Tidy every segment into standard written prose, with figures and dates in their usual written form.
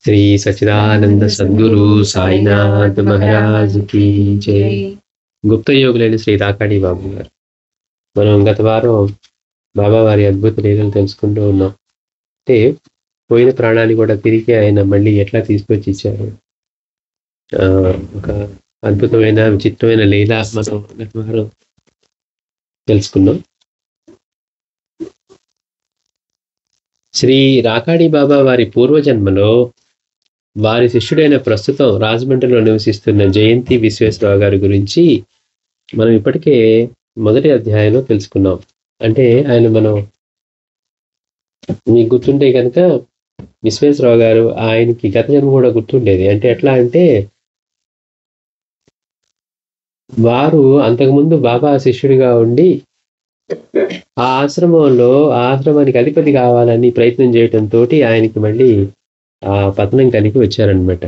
శ్రీ సచ్చిదానంద సద్గురు సాయినాథ్ మహారాజ్ కి జై. గుప్త యోగులైన శ్రీ రాకాడి బాబు గారు. మనం గత వారం బాబా వారి అద్భుత లీలలు తెలుసుకుంటూ ఉన్నాం. అంటే పోయిన ప్రాణాన్ని కూడా తిరిగి ఆయన మళ్ళీ ఎట్లా తీసుకొచ్చి ఇచ్చారు. ఒక అద్భుతమైన విచిత్రమైన లీల మనం గత వారం తెలుసుకున్నాం. శ్రీ రాకాడి బాబా వారి పూర్వజన్మలో వారి శిష్యుడైన ప్రస్తుతం రాజమండ్రిలో నివసిస్తున్న జయంతి విశ్వేశ్వరరావు గారి గురించి మనం ఇప్పటికే మొదటి అధ్యాయంలో తెలుసుకున్నాం. అంటే ఆయన మనం మీకు గుర్తుంటే కనుక విశ్వేశ్వరరావు గారు ఆయనకి గత జన్మ కూడా గుర్తుండేది. అంటే ఎట్లా అంటే వారు అంతకుముందు బాబా శిష్యుడిగా ఉండి ఆ ఆశ్రమానికి అధిపతి కావాలని ప్రయత్నం చేయటంతో ఆయనకి మళ్ళీ ఆ పతనం కలిగి వచ్చారనమాట.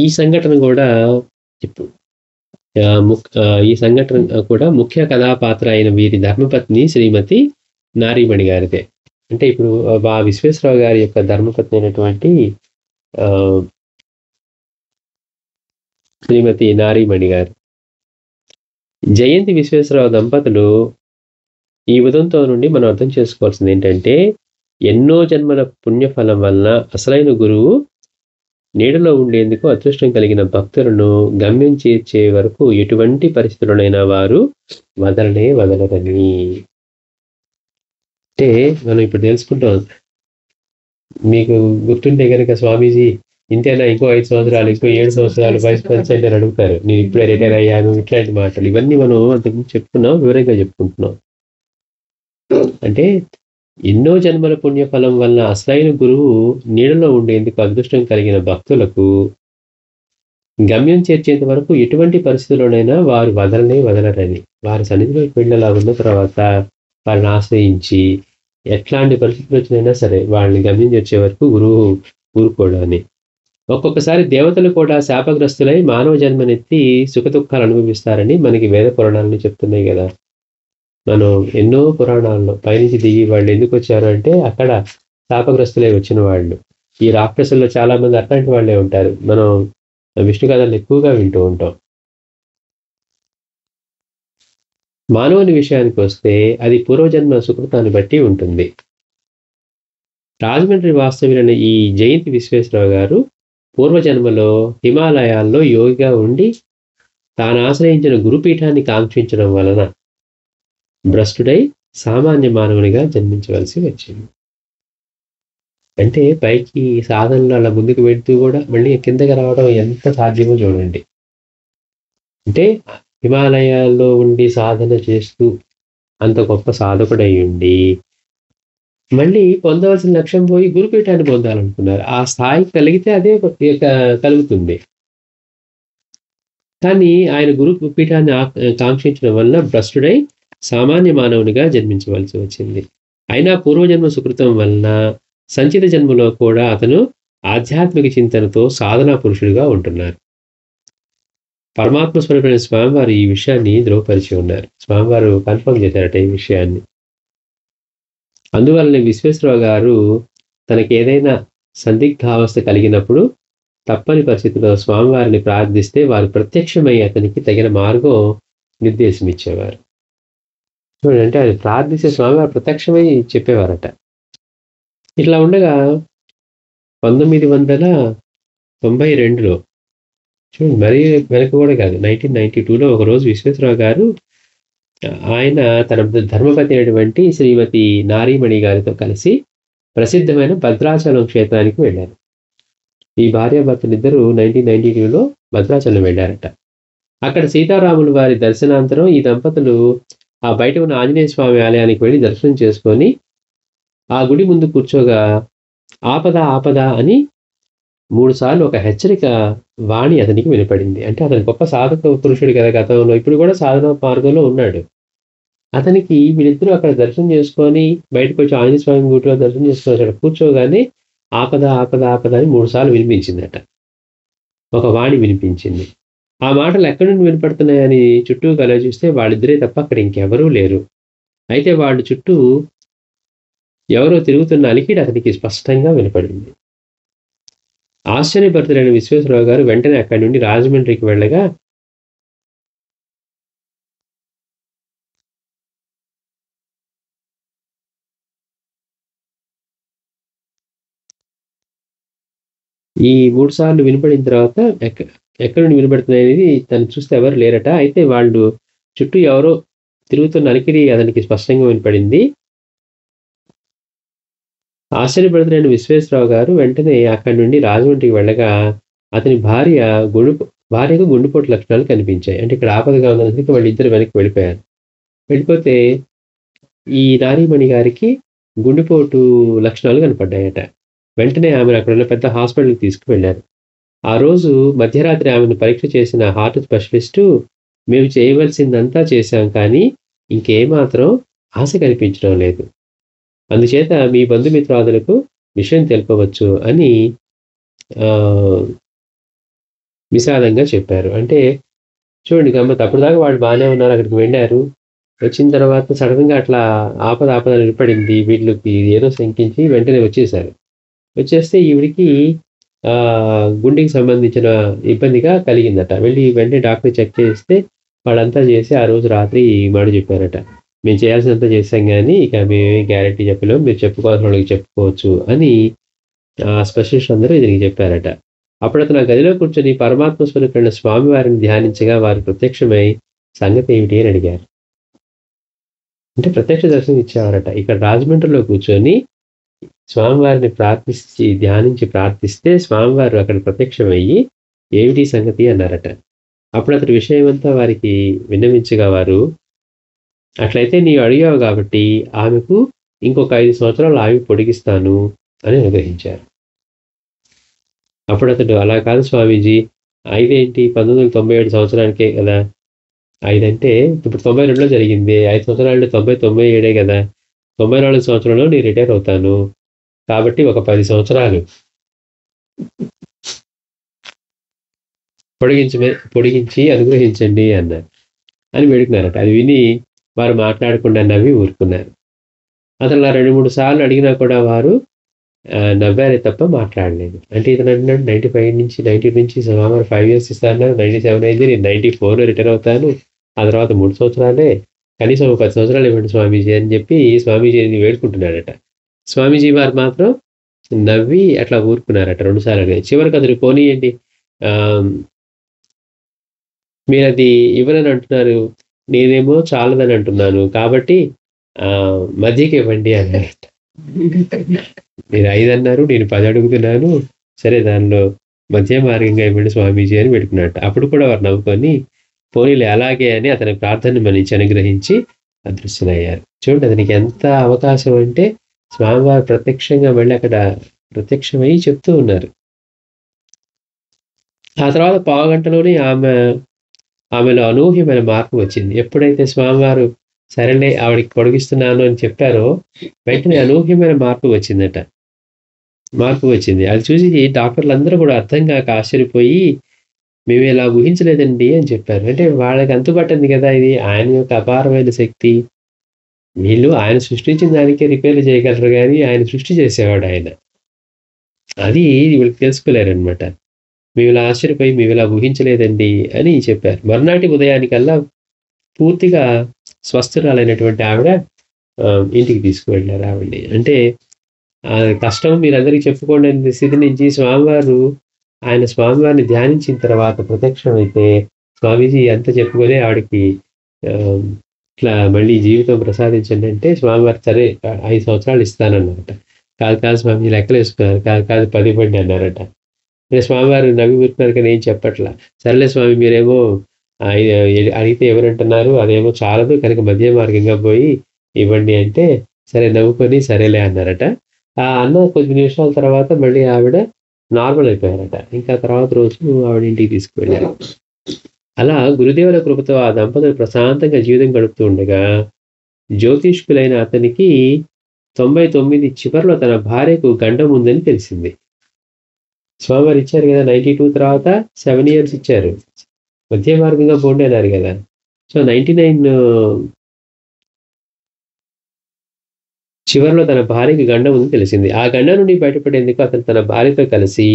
ఈ సంఘటన కూడా ముఖ్య కథాపాత్ర అయిన వీరి ధర్మపత్ని శ్రీమతి నారీమణి గారిదే. అంటే ఇప్పుడు విశ్వేశ్వరరావు గారి యొక్క ధర్మపత్ని అయినటువంటి శ్రీమతి నారీమణి గారు. జయంతి విశ్వేశ్వరరావు దంపతులు ఈ ఉదంతో నుండి మనం అర్థం చేసుకోవాల్సింది ఏంటంటే ఎన్నో జన్మల పుణ్యఫలం వలన అసలైన గురువు నీడలో ఉండేందుకు అదృష్టం కలిగిన భక్తులను గమ్యం చేర్చే వరకు ఎటువంటి పరిస్థితులనైనా వారు వదలరని. అంటే మనం ఇప్పుడు తెలుసుకుంటాం. మీకు గుర్తుంటే కనుక స్వామీజీ ఇంతేనా, ఇంకో 5 సంవత్సరాలు, ఇంకో 7 సంవత్సరాలు వైస్ ప్రెసిడెంట్ అని అడుగుతారు. నేను ఇప్పుడే రిటైర్ అయ్యాను, ఇట్లాంటి మాటలు ఇవన్నీ మనం అంతకుముందు చెప్పుకున్నాం, వివరంగా చెప్పుకుంటున్నాం. అంటే ఎన్నో జన్మల పుణ్యఫలం వలన అసలైన గురువు నీడలో ఉండేందుకు అదృష్టం కలిగిన భక్తులకు గమ్యం చేర్చేంత వరకు ఎటువంటి పరిస్థితుల్లోనైనా వారు వదలరని. వారి సన్నిధిలోకి వెళ్ళేలా ఉన్న తర్వాత వారిని ఆశ్రయించి ఎట్లాంటి పరిస్థితులు వచ్చినైనా సరే వాళ్ళని గమ్యం చేర్చే వరకు గురువు ఊరుకోడని. ఒక్కొక్కసారి దేవతలు కూడా శాపగ్రస్తులై మానవ జన్మనెత్తి సుఖదుఖాలు అనుభవిస్తారని మనకి వేద పురాణాలను చెప్తున్నాయి కదా. మనం ఎన్నో పురాణాల్లో పైనుంచి దిగి వాళ్ళు ఎందుకు వచ్చారు అంటే అక్కడ శాపగ్రస్తులై వచ్చిన వాళ్ళు. ఈ రాక్షసుల్లో చాలా మంది అట్లాంటి వాళ్ళే ఉంటారు. మనం విష్ణు కథలు ఎక్కువగా వింటూ ఉంటాం. మానవుని విషయానికి వస్తే అది పూర్వజన్మ సుకృతాన్ని బట్టి ఉంటుంది. రాజమండ్రి వాస్తవ్యులైన ఈ జయంతి విశ్వేశ్వరరావు గారు పూర్వజన్మలో హిమాలయాల్లో యోగిగా ఉండి తాను ఆశ్రయించిన గురుపీఠాన్ని కాంక్షించడం వలన భ్రష్టుడై సామాన్య మానవునిగా జన్మించవలసి వచ్చింది. అంటే పైకి సాధనలు అలా ముందుకు వెళ్తూ కూడా మళ్ళీ కిందకి రావడం ఎంత సాధ్యమో చూడండి. అంటే హిమాలయాల్లో ఉండి సాధన చేస్తూ అంత గొప్ప సాధకుడై ఉండి మళ్ళీ పొందవలసిన లక్ష్యం పోయి గురుపీఠాన్ని పొందాలనుకున్నారు. ఆ స్థాయి కలిగితే అదే కలుగుతుంది. కానీ ఆయన గురుపీఠాన్ని కాంక్షించడం వలన భ్రష్టుడై సామాన్య మానవునిగా జన్మించవలసి వచ్చింది. అయినా పూర్వజన్మ సుకృతం వలన సంచిత జన్మలో కూడా అతను ఆధ్యాత్మిక చింతనతో సాధనా పురుషుడిగా ఉంటున్నారు. పరమాత్మ స్వరూపమైన స్వామివారు ఈ విషయాన్ని ధృవపరిచి ఉన్నారు. స్వామివారు కన్ఫర్మ్ చేశారట ఈ విషయాన్ని. అందువలన విశ్వేశ్వరరావు గారు తనకి ఏదైనా సందిగ్ధావస్థ కలిగినప్పుడు తప్పని పరిస్థితిలో స్వామివారిని ప్రార్థిస్తే వారు ప్రత్యక్షమై అతనికి తగిన మార్గం నిర్దేశం ఇచ్చేవారు. చూడండి, ఆయన ప్రార్థిస్తే స్వామివారు ప్రత్యక్షమై చెప్పేవారట. ఇట్లా ఉండగా 1992లో చూడండి, మరీ వెనక కూడా కాదు, 1992లో ఒకరోజు విశ్వేశ్వరరావు గారు ఆయన తన ధర్మపతి అయినటువంటి శ్రీమతి నారీమణి గారితో కలిసి ప్రసిద్ధమైన భద్రాచలం క్షేత్రానికి వెళ్ళారు. ఈ భార్యాభర్తలిద్దరూ 1992లో భద్రాచలం వెళ్ళారట. అక్కడ సీతారాములు వారి దర్శనాంతరం ఈ దంపతులు ఆ బయట ఉన్న ఆంజనేయ స్వామి ఆలయానికి వెళ్ళి దర్శనం చేసుకొని ఆ గుడి ముందు కూర్చోగా ఆపద అని 3 సార్లు ఒక హెచ్చరిక వాణి అతనికి వినపడింది. అంటే అతను గొప్ప సాధక పురుషుడు కదా, గతంలో ఇప్పుడు కూడా సాధన మార్గంలో ఉన్నాడు. అతనికి వీళ్ళిద్దరూ అక్కడ దర్శనం చేసుకొని బయటకు వచ్చి ఆంజనేయ స్వామి గుడిలో దర్శనం చేసుకొని అక్కడ కూర్చోగానే ఆపద అని 3 సార్లు వినిపించిందట. ఒక వాణి వినిపించింది. ఆ మాటలు ఎక్కడి నుండి వినపడుతున్నాయని చుట్టూ ఆలోచిస్తే వాళ్ళిద్దరే తప్ప అక్కడ ఇంకెవరూ లేరు. అయితే వాళ్ళ చుట్టూ ఎవరో తిరుగుతున్న అలికిడి అతనికి స్పష్టంగా వినపడింది. ఆశ్చర్యభరితుడైన విశ్వేశ్వరరావు గారు వెంటనే అక్కడి నుండి రాజమండ్రికి వెళ్ళగా ఈ 3 సార్లు వినపడిన తర్వాత ఎక్కడి నుండి వినపడుతున్నాయనేది తను చూస్తే ఎవరు లేరట. అయితే వాళ్ళు చుట్టూ ఎవరో తిరుగుతున్న అలికిడి అతనికి స్పష్టంగా వినపడింది. ఆశ్చర్యభరితుడైన విశ్వేశ్వరరావు గారు వెంటనే అక్కడి నుండి రాజమండ్రికి వెళ్ళగా అతని భార్యకు గుండెపోటు లక్షణాలు కనిపించాయి. అంటే ఇక్కడ ఆపదగా ఉన్నందుకు వాళ్ళిద్దరు వెనక్కి వెళ్ళిపోయారు. వెళ్ళిపోతే ఈ నారీమణి గారికి గుండెపోటు లక్షణాలు కనపడ్డాయట. వెంటనే ఆమెను అక్కడున్న పెద్ద హాస్పిటల్కి తీసుకువెళ్ళారు. ఆ రోజు మధ్యరాత్రి ఆమెను పరీక్ష చేసిన హార్ట్ స్పెషలిస్టు, మేము చేయవలసిందంతా చేశాం, కానీ ఇంకేమాత్రం ఆశ కనిపించడం లేదు. అందుచేత మీ బంధుమిత్రాదులకు విషయం తెలుపవచ్చు అని విషాదంగా చెప్పారు. అంటే చూడండి గమ్మత్, అప్పటిదాకా వాళ్ళు బాగానే ఉన్నారు, అక్కడికి వెళ్ళారు. వచ్చిన తర్వాత సడన్గా అట్లా ఆపద నిలబడింది. వీళ్ళకి ఏదో శంకించి వెంటనే వచ్చేసారు. వచ్చేస్తే ఈవిడికి గుండెకి సంబంధించిన ఇబ్బందిగా కలిగిందట. వెళ్ళి వెంటనే డాక్టర్ చెక్ చేస్తే వాళ్ళంతా చేసి ఆ రోజు రాత్రి ఈ మాట చెప్పారట, మేము చేయాల్సినంత చేసాం, కానీ ఇక మేమేం గ్యారెంటీ చెప్పలేము, మీరు చెప్పుకోవాల్సిన వాళ్ళకి చెప్పుకోవచ్చు అని స్పెషలిస్ట్ అందరూ ఇతనికి చెప్పారట. అప్పుడు అతను ఆ గదిలో కూర్చొని పరమాత్మ స్వరూపుడైన స్వామివారిని ధ్యానించగా వారు ప్రత్యక్షమై సంగతి ఏమిటి అని అడిగారు. అంటే ప్రత్యక్ష దర్శనం ఇచ్చేవారట. ఇక్కడ రాజమండ్రిలో కూర్చొని స్వామివారిని ధ్యానించి ప్రార్థిస్తే స్వామివారు అక్కడ ప్రత్యక్షమయ్యి ఏమిటి సంగతి అన్నారట. అప్పుడు అతని విషయమంతా వారికి విన్నవించగా వారు, అట్లయితే నీవు అడిగావు కాబట్టి ఆమెకు ఇంకొక 5 సంవత్సరాలు ఆయువు పొడిగిస్తాను అని అనుగ్రహించారు. అప్పుడు అతడు, అలా కాదు స్వామీజీ, 5 ఏంటి, 1997 సంవత్సరానికే కదా, 5 అంటే ఇప్పుడు 92లో జరిగింది, 5 సంవత్సరాలు 97 కదా, 94 సంవత్సరంలో నేను రిటైర్ అవుతాను, కాబట్టి ఒక 10 సంవత్సరాలు పొడిగించి అనుగ్రహించండి అన్నారు అని వేడుకున్నారట. అది విని వారు మాట్లాడకుండా నవ్వి ఊరుకున్నారు. అతను 2-3 సార్లు అడిగినా కూడా వారు నవ్వారే తప్ప మాట్లాడలేదు. అంటే ఇతను అంటున్నాడు 95 నుంచి 90 నుంచి సుమారు 5 years ఇస్తాను, 97 అయింది, నేను 94లో రిటైర్ అవుతాను, ఆ తర్వాత 3 సంవత్సరాలే, కనీసం 10 సంవత్సరాలు ఇవ్వండి స్వామీజీ అని చెప్పి స్వామీజీని వేడుకుంటున్నాడట. స్వామీజీ వారు మాత్రం నవ్వి అట్లా ఊరుకున్నారట 2 సార్లు. చివరికి అతను పోనీయండి, మీరు అది ఇవ్వనని అంటున్నారు, నేనేమో చాలదని అంటున్నాను, కాబట్టి మధ్యకి ఇవ్వండి అన్నారట. మీరు 5 అన్నారు, నేను 10 అడుగుతున్నాను, సరే దానిలో మధ్య మార్గంగా ఇవ్వండి స్వామీజీ అని పెట్టుకున్నట్ట. అప్పుడు కూడా వారు నవ్వుకొని పోనీలే అలాగే అని అతని ప్రార్థన మన్నించి అనుగ్రహించి అదృశ్యులయ్యారు. చూడండి అతనికి ఎంత అవకాశం అంటే స్వామివారు ప్రత్యక్షంగా వెళ్ళి అక్కడ ప్రత్యక్షమై చెప్తూ ఉన్నారు. ఆ తర్వాత పావుగంటలోనే ఆమెలో అనూహ్యమైన మార్పు వచ్చింది. ఎప్పుడైతే స్వామివారు సరేలే ఆవిడకి పొడిగిస్తున్నాను అని చెప్పారో వెంటనే అనూహ్యమైన మార్పు వచ్చింది. అది చూసి డాక్టర్లు అందరూ కూడా అర్థం కాక ఆశ్చర్యపోయి, మేము ఇలా ఊహించలేదండి అని చెప్పారు. అంటే వాళ్ళకి అంతుపట్టింది కదా, ఇది ఆయన యొక్క అపారమైన శక్తి. వీళ్ళు ఆయన సృష్టించిన దానికే రిపేర్లు చేయగలరు, కానీ ఆయన సృష్టి చేసేవాడు ఆయన. అది వీళ్ళకి తెలుసుకోలేరనమాట. మేము ఇలా ఆశ్చర్యపోయి మేము ఇలా ఊహించలేదండి అని చెప్పారు. మర్నాటి ఉదయానికల్లా పూర్తిగా స్వస్థురాలైనటువంటి ఆవిడ ఇంటికి తీసుకువెళ్ళారు ఆవిడ్ని. అంటే కష్టం మీరందరికీ చెప్పుకోండి స్థితి నుంచి స్వామివారిని ధ్యానించిన తర్వాత ప్రత్యక్షమైతే స్వామీజీ అంత చెప్పుకొని ఆవిడకి ఇట్లా మళ్ళీ జీవితం ప్రసాదించండి అంటే స్వామివారు సరే 5 సంవత్సరాలు ఇస్తానన్నారట. కాదు స్వామీజీ లెక్కలు వేసుకున్నారు, కాదు 10 ఇవ్వండి అన్నారట. స్వామివారు నవ్వి ఊరుకున్నారు కానీ ఏం చెప్పట్లా. సరేలే స్వామి, మీరేమో అడిగితే ఎవరంటున్నారు, అదేమో చాలదు కనుక మధ్య మార్గంగా పోయి ఇవ్వండి అంటే సరే నవ్వుకొని సరేలే అన్నారట. అన్న కొద్ది నిమిషాల తర్వాత మళ్ళీ ఆవిడ నార్మల్ అయిపోయారట. ఇంకా తర్వాత రోజు ఆవిడ ఇంటికి తీసుకువెళ్ళారు. అలా గురుదేవుల కృపతో ఆ దంపతులు ప్రశాంతంగా జీవితం గడుపుతూ ఉండగా జ్యోతిష్కులైన అతనికి 99 చివరిలో తన భార్యకు గండం ఉందని తెలిసింది. స్వామివారు ఇచ్చారు కదా 92 తర్వాత 7 years ఇచ్చారు, మధ్య మార్గంగా పోండి అన్నారు కదా. సో 99 చివరిలో తన భార్యకి గండం ఉందని తెలిసింది. ఆ గండం నుండి బయటపడేందుకు అతను తన భార్యతో కలిసి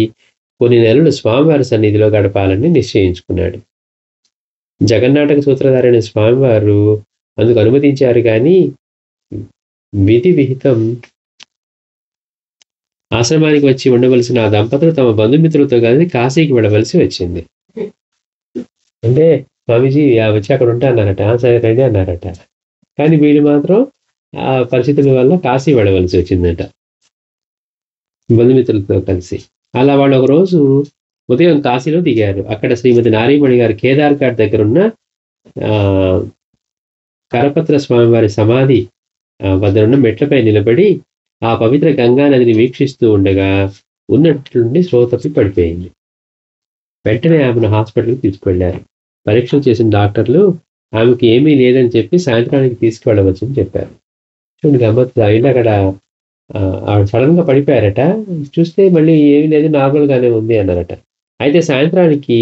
కొన్ని నెలలు స్వామివారి సన్నిధిలో గడపాలని నిశ్చయించుకున్నాడు. జగన్నాటక సూత్రధారైన స్వామివారు అందుకు అనుమతించారు కానీ విధి విహితం ఆశ్రమానికి వచ్చి ఉండవలసిన ఆ దంపతులు తమ బంధుమిత్రులతో కలిసి కాశీకి వెళ్ళవలసి వచ్చింది. అంటే స్వామీజీ వచ్చి అక్కడ ఉంటా అన్నారట, సరే రండి అన్నారట. కానీ వీళ్ళు మాత్రం ఆ పరిస్థితుల వల్ల కాశీ వెళ్ళవలసి వచ్చిందట బంధుమిత్రులతో కలిసి. అలా వాళ్ళు ఒక రోజు ఉదయం కాశీలో దిగారు. అక్కడ శ్రీమతి నారీమణి గారు కేదార్ ఘాట్ దగ్గర ఉన్న కరపత్ర స్వామివారి సమాధి వద్ద ఉన్న మెట్లపై నిలబడి ఆ పవిత్ర గంగా నదిని వీక్షిస్తూ ఉండగా ఉన్నట్లుండి స్పృహ తప్పి పడిపోయింది. వెంటనే ఆమెను హాస్పిటల్కి తీసుకువెళ్లారు. పరీక్షలు చేసిన డాక్టర్లు ఆమెకి ఏమీ లేదని చెప్పి సాయంత్రానికి తీసుకువెళ్ళవచ్చని చెప్పారు. చూడండి గమ్మత్తు. అయినా అక్కడ ఆవిడ సడన్ గా పడిపోయారట. చూస్తే మళ్ళీ ఏమీ లేదు, నార్మల్ గానే ఉంది అన్నారట. అయితే సాయంత్రానికి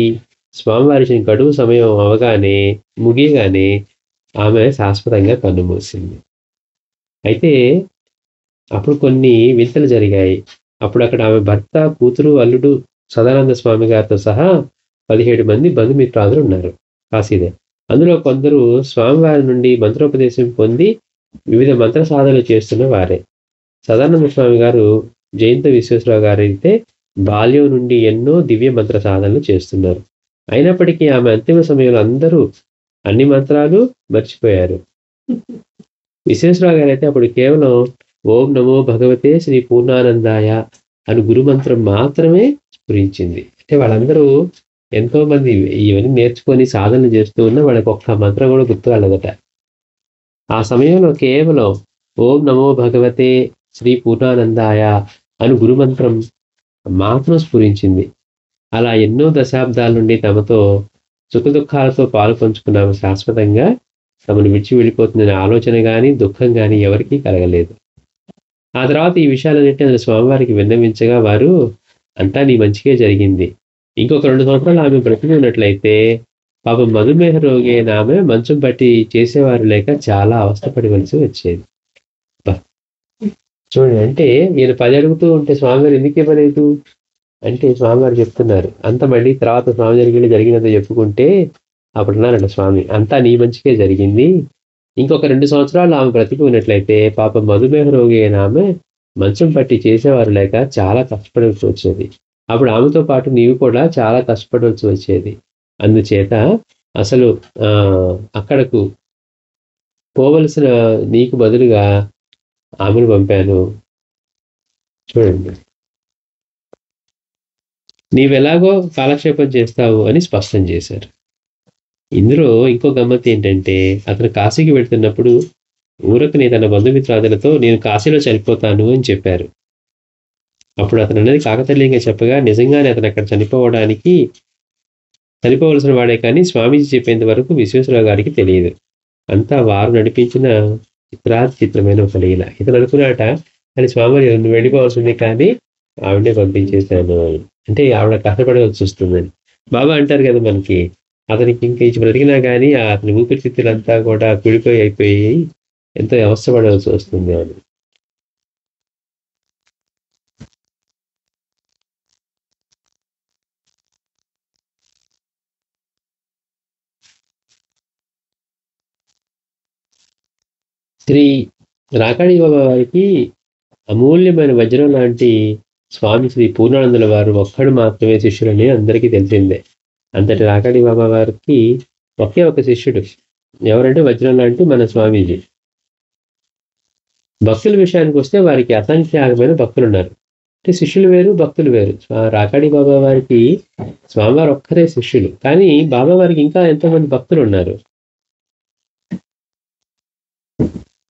స్వామివారి గడువు సమయం అవగానే ముగియగానే ఆమె శాశ్వతంగా కన్నుమూసింది. అయితే అప్పుడు కొన్ని వింతలు జరిగాయి. అప్పుడు అక్కడ ఆమె భర్త, కూతురు, అల్లుడు సదానంద స్వామి గారితో సహా 17 మంది బంధుమిత్రాదులు ఉన్నారు కాశీదే. అందులో కొందరు స్వామివారి నుండి మంత్రోపదేశం పొంది వివిధ మంత్ర సాధనలు చేస్తున్న వారే. సదానంద స్వామి గారు జయంత విశ్వేశ్వరరావు గారు అయితే బాల్యం నుండి ఎన్నో దివ్య మంత్ర సాధనలు చేస్తున్నారు. అయినప్పటికీ ఆమె అంతిమ సమయంలో అందరూ అన్ని మంత్రాలు మర్చిపోయారు. విశ్వేశ్వరరావు గారు అయితే అప్పుడు కేవలం ఓం నమో భగవతే శ్రీ పూర్ణానందాయ అని గురుమంత్రం మాత్రమే స్ఫురించింది. అంటే వాళ్ళందరూ ఎంతో మంది ఇవన్నీ నేర్చుకొని సాధనలు చేస్తూ ఉన్న వాళ్ళకి ఒక్క మంత్రం కూడా గుర్తు రాలేదట. ఆ సమయంలో కేవలం ఓం నమో భగవతే శ్రీ పూర్ణానందాయ అని గురుమంత్రం మాత్రం స్ఫురించింది. అలా ఎన్నో దశాబ్దాల నుండి తమతో సుఖదుఖాలతో పాలు పంచుకున్నాము శాశ్వతంగా తమను విడిచి వెళ్ళిపోతుందనే ఆలోచన కానీ దుఃఖం కానీ ఎవరికీ కలగలేదు. ఆ తర్వాత ఈ విషయాలన్నింటినీ స్వామివారికి విన్నవించగా వారు అంతా నీ మంచిగా జరిగింది, ఇంకొక 2 సంవత్సరాలు ఆమె బ్రతికి ఉన్నట్లయితే పాపం మధుమేహ రోగి అయిన ఆమె మంచం పట్టి చేసేవారు లేక చాలా అవస్థపడవలసి వచ్చేది. చూడండి, అంటే ఈయన 10 అడుగుతూ ఉంటే స్వామివారు ఎందుకు ఇవ్వలేదు అంటే స్వామివారు చెప్తున్నారు. అంత మళ్ళీ తర్వాత స్వామి జరిగినంత చెప్పుకుంటే అప్పుడు అన్నారంట స్వామి, అంతా నీ మంచిగా జరిగింది, ఇంకొక 2 సంవత్సరాలు ఆమె బ్రతికి ఉన్నట్లయితే పాపం మధుమేహ రోగి అయిన ఆమె మంచం పట్టి చేసేవారు లేక చాలా కష్టపడవలసి వచ్చేది. అప్పుడు ఆమెతో పాటు నీవు కూడా చాలా కష్టపడవలసి వచ్చేది. అందుచేత అసలు అక్కడకు పోవలసిన నీకు బదులుగా ఆమెను పంపాను. చూడండి, నీవెలాగో కాలక్షేపం చేస్తావు అని స్పష్టం చేశారు. ఇందులో ఇంకో గమ్మత్ ఏంటంటే అతను కాశీకి వెళ్తున్నప్పుడు ఊరకని తన బంధుమిత్రాదులతో నేను కాశీలో చనిపోతాను అని చెప్పారు. అప్పుడు అతను అనేది కాకతల్యంగా చెప్పగా నిజంగానే అతను అక్కడ చనిపోవలసిన వాడే కానీ స్వామీజీ చెప్పేంత వరకు విశ్వేశ్వరరావు గారికి తెలియదు. అంతా వారు నడిపించిన చిత్రమైన ఒక లీల. ఇతను అనుకున్నాట, కానీ స్వామి నువ్వు వెళ్ళిపోవాల్సింది కానీ ఆవిడే పంపించేశాను అంటే ఆవిడ కష్టపడవలసి వస్తుందని బాబా అంటారు కదా మనకి. అతనికి ఇంకా ఇచ్చి బ్రతికినా కానీ అతని ఊపిరితిత్తులంతా కూడా అయిపోయి ఎంతో అవస్థపడవలసి వస్తుంది అని. శ్రీ రాకాడి బాబా వారికి అమూల్యమైన వజ్రం లాంటి స్వామి శ్రీ పూర్ణానందుల వారు ఒక్కడు మాత్రమే శిష్యులని అందరికీ తెలిసిందే. అంతటి రాకాడి బాబా వారికి ఒకే ఒక శిష్యుడు ఎవరంటే వజ్రం లాంటి మన స్వామీజీ. భక్తుల విషయానికి వస్తే వారికి అసంఖ్యాకమైన భక్తులు ఉన్నారు. అంటే శిష్యులు వేరు, భక్తులు వేరు. రాకాడి బాబా వారికి స్వామివారు ఒక్కరే శిష్యులు, కానీ బాబా వారికి ఇంకా ఎంతోమంది భక్తులు ఉన్నారు.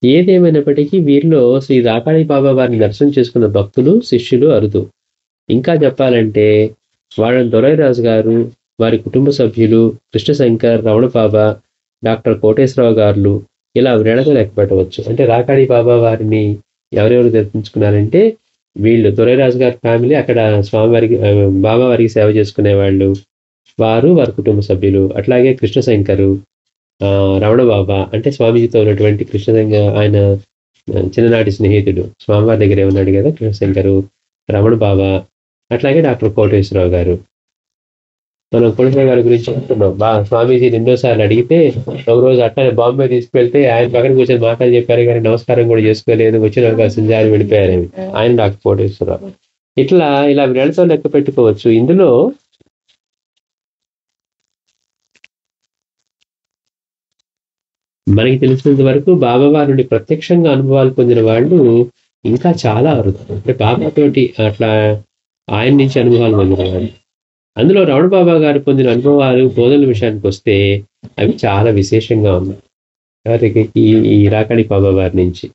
ఏదేమైనప్పటికీ వీరిలో శ్రీ రాకాడి బాబా వారిని దర్శనం చేసుకున్న భక్తులు, శిష్యులు అరుదు. ఇంకా చెప్పాలంటే వాళ్ళ దొరైరాజు గారు, వారి కుటుంబ సభ్యులు, కృష్ణశంకర్, రమణ బాబా, డాక్టర్ కోటేశ్వరరావు గారు ఇలా వేళతో లెక్క పెట్టవచ్చు. అంటే రాకాడి బాబా వారిని ఎవరెవరు దర్శించుకున్నారంటే వీళ్ళు దొరైరాజు గారి ఫ్యామిలీ, అక్కడ స్వామివారికి బాబా వారికి సేవ చేసుకునే వాళ్ళు, వారి కుటుంబ సభ్యులు. అట్లాగే కృష్ణశంకరు, రమణ బాబా అంటే స్వామీజీతో ఉన్నటువంటి కృష్ణశంకర్, ఆయన చిన్ననాటి స్నేహితుడు స్వామివారి దగ్గర ఉన్నాడు కదా, కృష్ణశంకరు, రమణ బాబా, అట్లాగే డాక్టర్ కోటేశ్వరరావు గారు. మనం కోటేశ్వరరావు గారి గురించి చెప్తున్నాం. స్వామీజీ రెండోసార్లు అడిగితే ఒకరోజు అట్లనే బాంబే తీసుకెళ్తే ఆయన పక్కన కూర్చొని మాటలు చెప్పారు కానీ నమస్కారం కూడా చేసుకోలేదు, వచ్చిన అవకాశం జారి వెళ్ళిపోయారు ఆయన డాక్టర్ కోటేశ్వరరావు. ఇలా వీళ్ళతో లెక్క పెట్టుకోవచ్చు. ఇందులో మనకి తెలిసినంత వరకు బాబా వారి నుండి ప్రత్యక్షంగా అనుభవాలు పొందిన వాళ్ళు ఇంకా చాలా అరుదు. అంటే బాబాతోటి అట్లా ఆయన నుంచి అనుభవాలు పొందిన వాళ్ళు. అందులో రమణ బాబా గారు పొందిన అనుభవాలు బోధనల విషయానికి వస్తే అవి చాలా విశేషంగా ఉన్నాయి ఈ రాకాడి బాబా వారి నుంచి.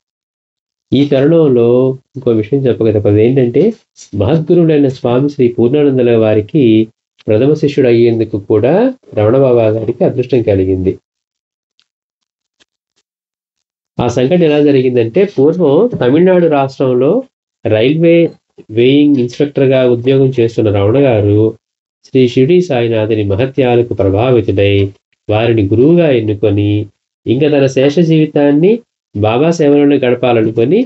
ఈ తరుణంలో ఇంకో విషయం చెప్పగలపది ఏంటంటే, మహద్గురువులైన స్వామి శ్రీ పూర్ణానందల వారికి ప్రథమ శిష్యుడు అయ్యేందుకు కూడా రమణ బాబా గారికి అదృష్టం కలిగింది. ఆ సంఘటన ఎలా జరిగిందంటే, పూర్వం తమిళనాడు రాష్ట్రంలో రైల్వే వేయింగ్ ఇన్స్పెక్టర్గా ఉద్యోగం చేస్తున్న రమణ గారు శ్రీ షిరిడి సాయినాథుని మహత్యాలకు ప్రభావితుడై వారిని గురువుగా ఎన్నుకొని ఇంకా తన శేష జీవితాన్ని బాబా సేవలోనే గడపాలనుకొని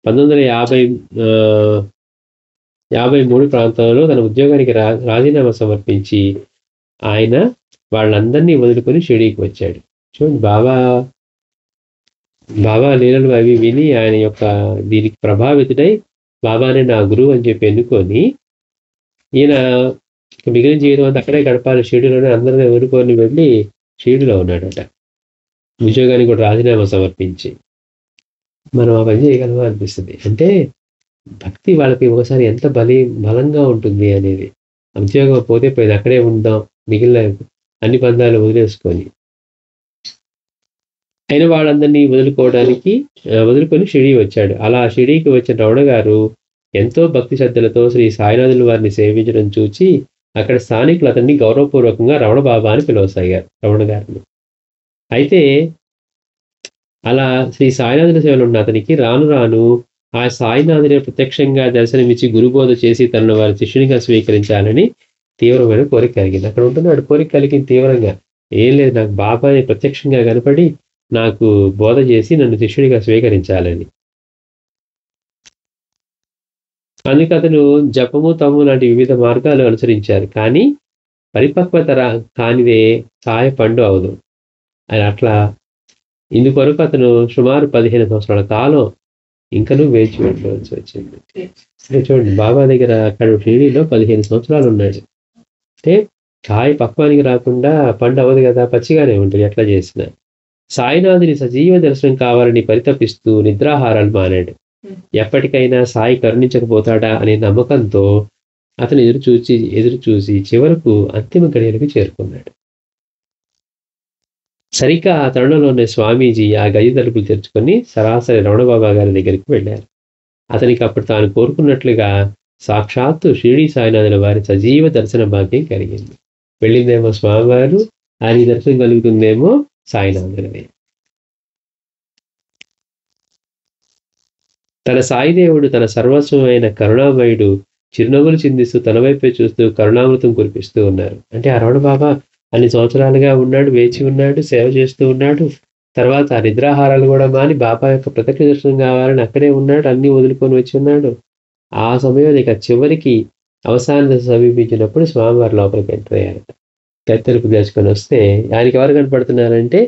1953 ప్రాంతంలో తన ఉద్యోగానికి రాజీనామా సమర్పించి ఆయన వాళ్ళందరినీ వదులుకొని షిరిడీకి వచ్చాడు. చూడండి, బాబా లీలలు అవి విని ఆయన యొక్క దీనికి ప్రభావితుడై బాబానే నా గురువు అని చెప్పి ఎన్నుకొని ఈయన మిగిలిన జీవితం అంతా అక్కడే గడపాలి షిరిడీలోనే అందరినీ వదులుకొని వెళ్ళి షిరిడీలో ఉన్నాడట. ఉద్యోగానికి కూడా రాజీనామా సమర్పించి. మనం ఆ పని చేయగలమా అనిపిస్తుంది. అంటే భక్తి వాళ్ళకి ఒకసారి ఎంత బలంగా ఉంటుంది అనేది. ఉద్యోగం పోతే పోయింది, అక్కడే ఉందాం, మిగిలిన అన్ని బంధాలు వదిలేసుకొని. అయిన వాళ్ళందరినీ వదులుకొని షిరిడీ వచ్చాడు. అలా షిరిడీకి వచ్చిన రమణ గారు ఎంతో భక్తి శ్రద్ధలతో శ్రీ సాయినాథుల వారిని సేవించడం చూచి అక్కడ స్థానికులు అతన్ని గౌరవపూర్వకంగా రమణ బాబా అని పిలవసాగారు రమణ గారిని. అయితే అలా శ్రీ సాయినాథుల సేవలో ఉన్న అతనికి రాను రాను ఆ సాయినాథుని ప్రత్యక్షంగా దర్శనమిచ్చి గురుబోధ చేసి తనను వారి శిష్యునిగా స్వీకరించాలని తీవ్రమైన కోరిక కలిగింది. అక్కడ ఉంటున్నాడు, కోరిక కలిగింది తీవ్రంగా. ఏం లేదు, నాకు బాబాని ప్రత్యక్షంగా కనపడి నాకు బోధ చేసి నన్ను శిష్యుడిగా స్వీకరించాలని. అందుకు అతను జపము తము లాంటి వివిధ మార్గాలు అనుసరించారు. కానీ పరిపక్వత కానిదే కాయ పండు అవదు. ఆయన అట్లా ఇందుకొరకు అతను సుమారు 15 సంవత్సరాల కాలం ఇంకనూ వేచి ఉండవలసి వచ్చింది. చూడండి, బాబా దగ్గర అక్కడ షిరిడీలో 15 సంవత్సరాలు ఉన్నాడు. అంటే కాయ పక్వానికి రాకుండా పండు అవ్వదు కదా, పచ్చిగానే ఉంటుంది ఎట్లా చేసినా. సాయినాథుని సజీవ దర్శనం కావాలని పరితపిస్తూ నిద్రాహారాలు మానాడు. ఎప్పటికైనా సాయి కరుణించకపోతాడా అనే నమ్మకంతో అతను ఎదురు చూసి చివరకు అంతిమ గడియలకు చేరుకున్నాడు. సరిగ్గా ఆ తరుణంలోనే స్వామీజీ ఆ గది తలుపులు తెరుచుకొని సరాసరి రమణబాబా గారి దగ్గరికి వెళ్ళారు. అతనికి అప్పుడు తాను కోరుకున్నట్లుగా సాక్షాత్తు షిరిడి సాయినాథుల వారి సజీవ దర్శన భాగ్యం కలిగింది. వెళ్ళిందేమో స్వామివారు, ఆయన దర్శనం కలుగుతుందేమో సాయినాథులవే. తన సాయిదేవుడు తన సర్వస్వమైన కరుణామయుడు చిరునవ్వులు చిందిస్తూ తన వైపే చూస్తూ కరుణామృతం కురిపిస్తూ ఉన్నారు. అంటే ఆ రమణ బాబా అన్ని సంవత్సరాలుగా ఉన్నాడు, వేచి ఉన్నాడు, సేవ చేస్తూ ఉన్నాడు. తర్వాత ఆ నిద్రాహారాలు కూడా మాని బాబా యొక్క ప్రత్యక్ష దర్శనం కావాలని అక్కడే ఉన్నాడు, అన్ని వదులుకొని వచ్చి ఉన్నాడు. ఆ సమయం ఇక చివరికి అవసాన దశ సమీపించినప్పుడు స్వామివారి లోపలికి ఎంటర్ అయ్యారట. తెత్తలుపు తెచ్చుకొని వస్తే ఆయనకి ఎవరు కనపడుతున్నారంటే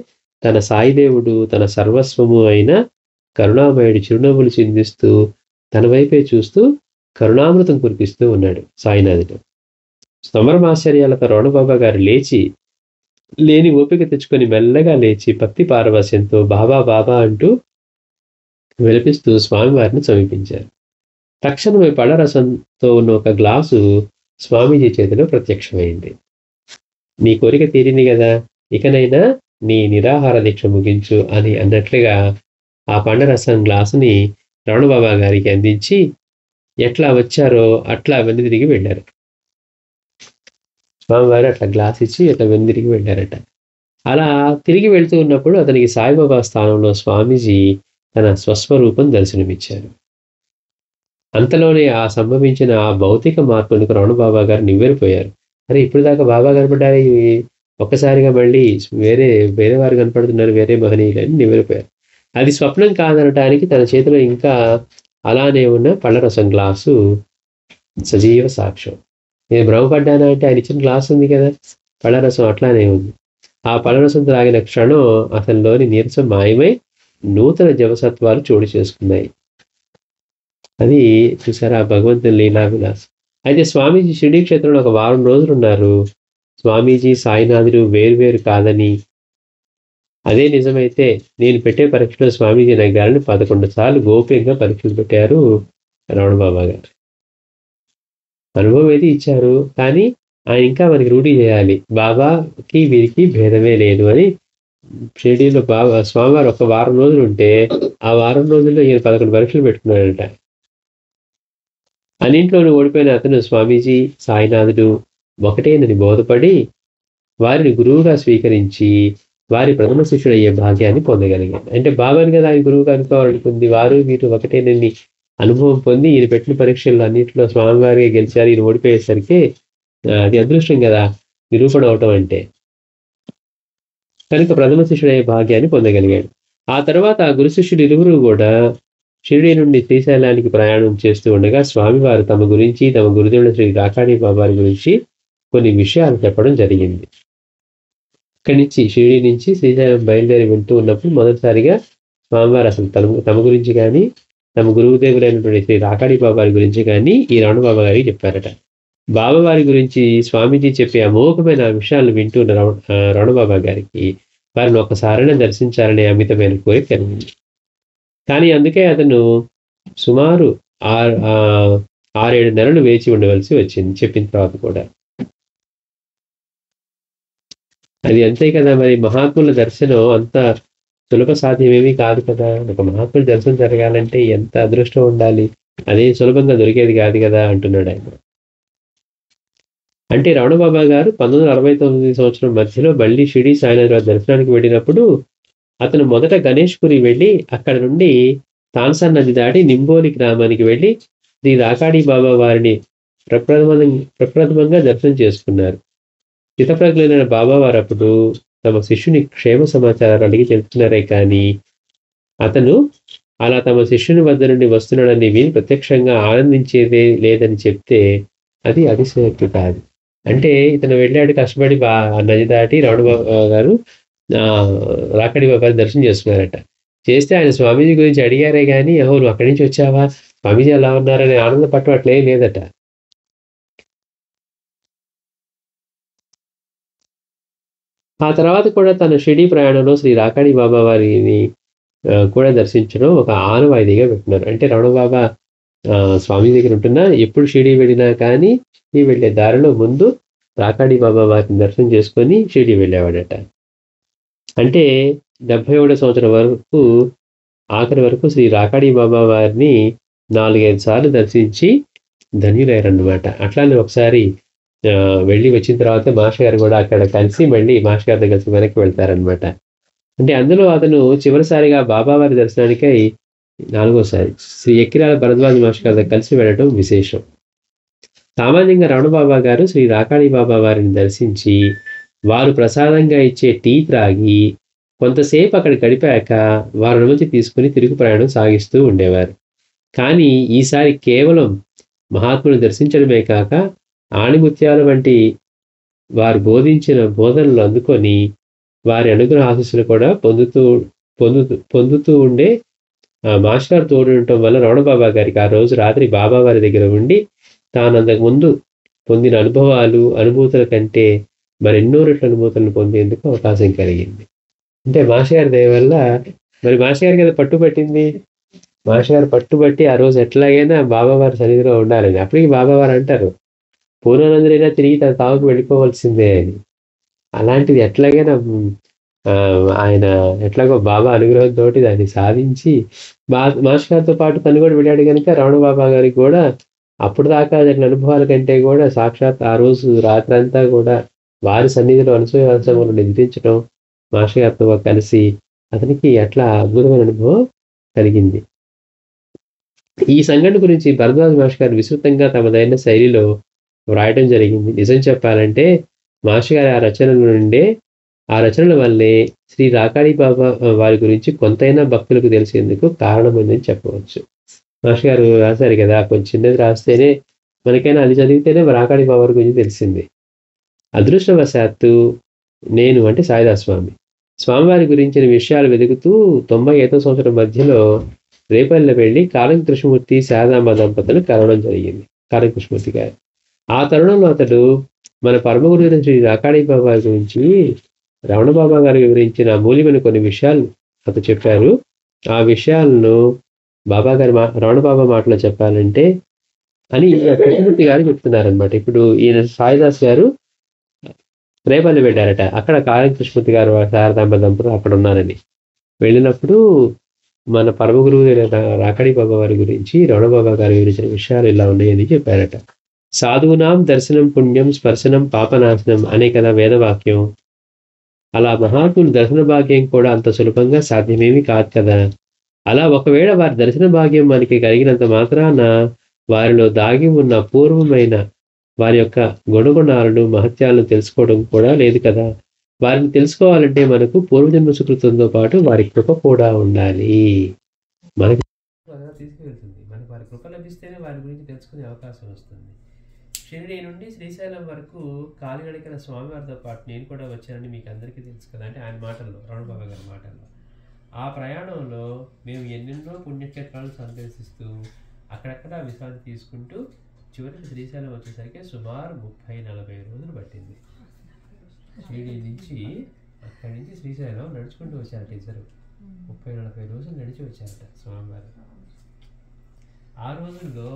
తన సాయిదేవుడు తన సర్వస్వము అయిన కరుణామయుడు చిరునవ్వులు చిందిస్తూ తన వైపే చూస్తూ కరుణామృతం కురిపిస్తూ ఉన్నాడు సాయినాథుడు. సమరమాశ్చర్యాలతో రమణబాబా గారు లేని ఓపిక తెచ్చుకొని మెల్లగా లేచి భక్తి పారవస్యంతో బాబా బాబా అంటూ విలపిస్తూ స్వామివారిని సమీపించారు. తక్షణమే పళ్ళరసంతో ఉన్న ఒక గ్లాసు స్వామీజీ చేతిలో ప్రత్యక్షమైంది. నీ కోరిక తీరింది కదా, ఇకనైనా నీ నిరాహార దీక్ష ముగించు అని అన్నట్లుగా ఆ పండరసం గ్లాసుని రమణబాబా గారికి అందించి ఎట్లా వచ్చారో అట్లా వెనుదిరిగి వెళ్ళారు. స్వామివారు అట్లా గ్లాస్ ఇచ్చి అట్లా వెనుదిరిగి వెళ్ళారట. అలా తిరిగి వెళ్తూ ఉన్నప్పుడు అతనికి సాయిబాబా స్థానంలో స్వామీజీ తన స్వస్వరూపం దర్శనమిచ్చారు. అంతలోనే ఆ సంభవించిన ఆ భౌతిక మార్పులకు రమణబాబా గారు నివ్వెరపోయారు. అరే, ఇప్పుడు దాకా బాబా కనపడ్డారు, ఒక్కసారిగా మళ్ళీ వేరే వారు కనపడుతున్నారు, వేరే మహనీయులని నివ్వెరపోయారు. అది స్వప్నం కాదనటానికి తన చేతిలో ఇంకా అలానే ఉన్న పళ్ళరసం గ్లాసు సజీవ సాక్ష్యం. నేను భ్రమపడ్డానా అంటే ఆయన ఇచ్చిన గ్లాస్ ఉంది కదా, పళ్ళరసం అట్లానే ఉంది. ఆ పళ్ళరసం త్రాగిన క్షణం అతనిలోని నీరసం మాయమై నూతన జవసత్వాలు చోటు చేసుకున్నాయి. అది చూసారా భగవంతుని లీలా విలాసం. అయితే స్వామీజీ షిరిడీ క్షేత్రంలో ఒక వారం రోజులు ఉన్నారు. స్వామీజీ సాయినాథుడు వేరు కాదని, అదే నిజమైతే నేను పెట్టే పరీక్షలో స్వామీజీ నగ్గారని 11 సార్లు గోప్యంగా పరీక్షలు పెట్టారు రమణబాబా గారు. అనుభవం అయితే ఇచ్చారు, కానీ ఆయన ఇంకా మనకి రూఢీ చేయాలి. బాబాకి వీరికి భేదమే లేదు అని షిరిడీలో బాబా స్వామివారు ఒక వారం రోజులు ఉంటే ఆ వారం రోజుల్లో ఈయన 11 పరీక్షలు పెట్టుకున్నాడంట. అన్నింట్లోనూ ఓడిపోయిన అతను స్వామీజీ సాయినాథుడు ఒకటేనని బోధపడి వారిని గురువుగా స్వీకరించి వారి ప్రథమ శిష్యుడు అయ్యే భాగ్యాన్ని పొందగలిగాడు. అంటే బాబాని కదా ఆయన గురువుగా అనుకోవాలనుకుంది. వారు వీరు ఒకటేనని అనుభవం పొంది ఈయన పెట్టిన పరీక్షల్లో అన్నింటిలో స్వామివారిగా గెలిచారు. ఈయన ఓడిపోయేసరికి అది అదృష్టం కదా నిరూపణ అవటం అంటే. కనుక ప్రథమ శిష్యుడు అయ్యే భాగ్యాన్ని పొందగలిగాడు. ఆ తర్వాత గురు శిష్యుడు ఇరువురు కూడా షిరిడీ నుండి శ్రీశైలానికి ప్రయాణం చేస్తూ ఉండగా స్వామివారు తమ గురించి, తమ గురుదేవుడు శ్రీ రాకాడి బాబారి గురించి కొన్ని విషయాలు చెప్పడం జరిగింది. ఇక్కడి నుంచి షిరిడీ నుంచి శ్రీశైలం బయలుదేరి వెళ్తూ ఉన్నప్పుడు మొదటిసారిగా స్వామివారు అసలు తమ గురించి కానీ, తమ గురుదేవులైనటువంటి శ్రీ రాకాడి బాబారి గురించి కానీ ఈ రమణబాబా గారికి చెప్పారట. బాబావారి గురించి స్వామీజీ చెప్పే అమోఘమైన విషయాలను వింటున్న రమణబాబా గారికి వారిని ఒకసారైనా దర్శించాలనే అమితమైన కోరిక కలిగింది. కానీ అందుకే అతను సుమారు 6-7 నెలలు వేచి ఉండవలసి వచ్చింది చెప్పిన తర్వాత కూడా. అది అంతే కదా, మరి మహాత్ముల దర్శనం అంత సులభ సాధ్యమేమీ కాదు కదా. ఒక మహాత్ముల దర్శనం జరగాలంటే ఎంత అదృష్టం ఉండాలి, అదే సులభంగా దొరికేది కాదు కదా అంటున్నాడు ఆయన. అంటే రమణబాబా గారు 1969 సంవత్సరం మధ్యలో మళ్ళీ షిరిడీ సాయినాథ్ దర్శనానికి వెళ్ళినప్పుడు అతను మొదట గణేష్పురి వెళ్ళి అక్కడ నుండి తాన్సన్ నది దాటి నింబోలి గ్రామానికి వెళ్ళి శ్రీ రాకాడి బాబా వారిని ప్రప్రథమంగా దర్శనం చేసుకున్నారు. చిత్తప్రజ్ఞులైన బాబావారు అప్పుడు తమ శిష్యుని క్షేమ సమాచారాలు అడిగి తెలుపుతున్నారే కానీ అతను అలా తమ శిష్యుని వద్ద నుండి వస్తున్నాడని విని ప్రత్యక్షంగా ఆనందించేదే లేదని చెప్తే అది అతిశయోక్తి కాదు. అంటే ఇతను వెళ్ళాడు కష్టపడి నది దాటి రమణబాబా గారు రాకాడి బాబా దర్శనం చేసుకున్నారట. చేస్తే ఆయన స్వామీజీ గురించి అడిగారే కానీ నువ్వు అక్కడి నుంచి వచ్చావా, స్వామీజీ ఎలా ఉన్నారని ఆనందపడటం అట్లే లేదట. ఆ తర్వాత కూడా తన షిరిడీ ప్రయాణంలో శ్రీ రాకాడి బాబా వారిని కూడా దర్శించడం ఒక ఆనవాయితీగా పెట్టినారు. అంటే రమణబాబా స్వామి దగ్గర ఉంటున్నా ఎప్పుడు షిరిడీ వెళ్ళినా కానీ ఈ వెళ్ళే దారిలో ముందు రాకాడి బాబా వారిని దర్శనం చేసుకొని షిరిడీ వెళ్ళేవాడట. అంటే 71 సంవత్సరం వరకు ఆఖరి వరకు శ్రీ రాకాడి బాబా వారిని 4-5 సార్లు దర్శించి ధన్యులయ్యారన్నమాట. అట్లానే ఒకసారి వెళ్ళి వచ్చిన తర్వాత మాస్టర్ గారు కూడా అక్కడ కలిసి మళ్ళీ మాస్టర్ గారితో కలిసి వెనక్కి వెళ్తారనమాట. అంటే అందులో అతను చివరిసారిగా బాబావారి దర్శనానికై 4వసారి శ్రీ ఎక్కిరాల భరద్వాజ మాస్టర్ గారితో కలిసి వెళ్ళడం విశేషం. సామాన్యంగా రమణబాబా గారు శ్రీ రాకాడి బాబా వారిని దర్శించి వారు ప్రసాదంగా ఇచ్చే టీ త్రాగి కొంతసేపు అక్కడ గడిపాక వారి అనుమతి తీసుకుని తిరుగు ప్రయాణం సాగిస్తూ ఉండేవారు. కానీ ఈసారి కేవలం మహాత్ముని దర్శించడమే కాక ఆణిముత్యాల వంటి వారు బోధించిన బోధనలు అందుకొని వారి అనుగ్రహ ఆశీస్సులు కూడా పొందుతూ ఉండే మాస్టర్ తోడు ఉండటం వల్ల రమణబాబా గారికి ఆ రోజు రాత్రి బాబావారి దగ్గర ఉండి తాను అంతకుముందు పొందిన అనుభూతుల కంటే మరెన్నో రెట్ల అనుభూతులను పొందేందుకు అవకాశం కలిగింది. అంటే మాస్టర్ గారి దయ వల్ల మరి మాస్టర్ గారికి అది పట్టుబట్టింది. మాస్టర్ గారు పట్టుబట్టి ఆ రోజు ఎట్లాగైనా బాబావారి సన్నిధిలో ఉండాలని. అప్పటికి బాబావారు అంటారు పూర్ణానందులైనా తిరిగి తన తావుకు వెళ్ళిపోవలసిందే అని. అలాంటిది ఎట్లాగైనా ఆయన ఎట్లాగో బాబా అనుగ్రహంతో దాన్ని సాధించి మాస్టర్ గారితో పాటు తను కూడా వెళ్ళాడు కనుక రమణబాబా గారికి కూడా అప్పుడు దాకా జరిగిన అనుభవాల కంటే కూడా సాక్షాత్ ఆ రోజు రాత్రంతా కూడా వారి సన్నిధిలో అనసూయాశ్రమంలో నిద్రించడం మాస్టర్ గారితో కలిసి అతనికి అట్లా అద్భుతమైన అనుభవం కలిగింది. ఈ సంఘటన గురించి భరద్వాజ్ మాస్టర్ గారు విస్తృతంగా తమదైన శైలిలో వ్రాయడం జరిగింది. నిజం చెప్పాలంటే మాస్టర్ గారి ఆ రచనల నుండే ఆ రచనల వల్లే శ్రీ రాకాడి బాబా వారి గురించి కొంతైనా భక్తులకు తెలిసేందుకు కారణమైందని చెప్పవచ్చు. మాస్టర్ గారు రాశారు కదా! కొంచెం చిన్నది రాస్తేనే మనకైనా అది చదివితేనే రాకాడి బాబా వారి గురించి తెలిసింది. అదృష్టవశాత్తు నేను అంటే సాయిదాస్ స్వామి. స్వామివారి గురించిన విషయాలు వెతుకుతూ 95వ సంవత్సరం మధ్యలో రేపల్లె వెళ్లి కాలం కృష్ణమూర్తి, శారదాంబ దంపతులను కలవడం జరిగింది. కాలం కృష్ణమూర్తి గారు. ఆ తరుణంలో అతడు మన పరమ గురువైన శ్రీ రాకాడి బాబా గురించి, రమణ బాబా గారి వివరించిన అమూల్యమైన కొన్ని విషయాలు అతడు చెప్పారు. ఆ విషయాలను బాబా గారి రమణ బాబా మాటలో చెప్పాలంటే అని కృష్ణమూర్తి గారు చెప్తున్నారనమాట. ఇప్పుడు ఈయన సాయిదాస్ గారు రేపల్లి వెళ్ళారట. అక్కడ కాళీ కృష్ణమూర్తి గారు శారదాంబ దంపతులు అక్కడ ఉన్నారని. వెళ్ళినప్పుడు మన పరమ గురువు రాకాడి బాబా వారి గురించి రమణ బాబా గారు వివరించిన విషయాలు ఇలా ఉన్నాయని చెప్పారట. సాధువునాం దర్శనం పుణ్యం స్పర్శనం పాపనాశనం అనే కదా వేదవాక్యం. అలా మహాత్ముల దర్శన భాగ్యం కూడా అంత సులభంగా సాధ్యమేమీ కాదు కదా. అలా ఒకవేళ వారి దర్శన భాగ్యం మనకి కలిగినంత మాత్రాన వారిలో దాగి ఉన్న అపూర్వమైన వారి యొక్క గుణగుణాలను మహత్యాలను తెలుసుకోవడం కూడా లేదు కదా. వారిని తెలుసుకోవాలంటే మనకు పూర్వజన్మ సుకృతంతో పాటు వారి కృప కూడా ఉండాలి. మనకి తీసుకువెళ్తుంది. మనకు వారి కృప లభిస్తేనే వారి గురించి తెలుసుకునే అవకాశం వస్తుంది. షిరిడి నుండి శ్రీశైలం వరకు కాలినడకన స్వామివారితో పాటు నేను కూడా వచ్చానని మీకు అందరికీ తెలుసు కదా. అంటే ఆయన మాటల్లో, రమణ బాబా గారి మాటల్లో. ఆ ప్రయాణంలో మేము ఎన్నెన్నో పుణ్యక్షేత్రాలను సందర్శిస్తూ అక్కడక్కడ విశ్రాంతి తీసుకుంటూ చివరికి శ్రీశైలం వచ్చేసరికి సుమారు 30-40 రోజులు పట్టింది. షిరిడి నుంచి అక్కడి నుంచి శ్రీశైలం నడుచుకుంటూ వచ్చారట ఇద్దరు. 30-40 రోజులు నడిచి వచ్చారట స్వామివారు. ఆ రోజుల్లో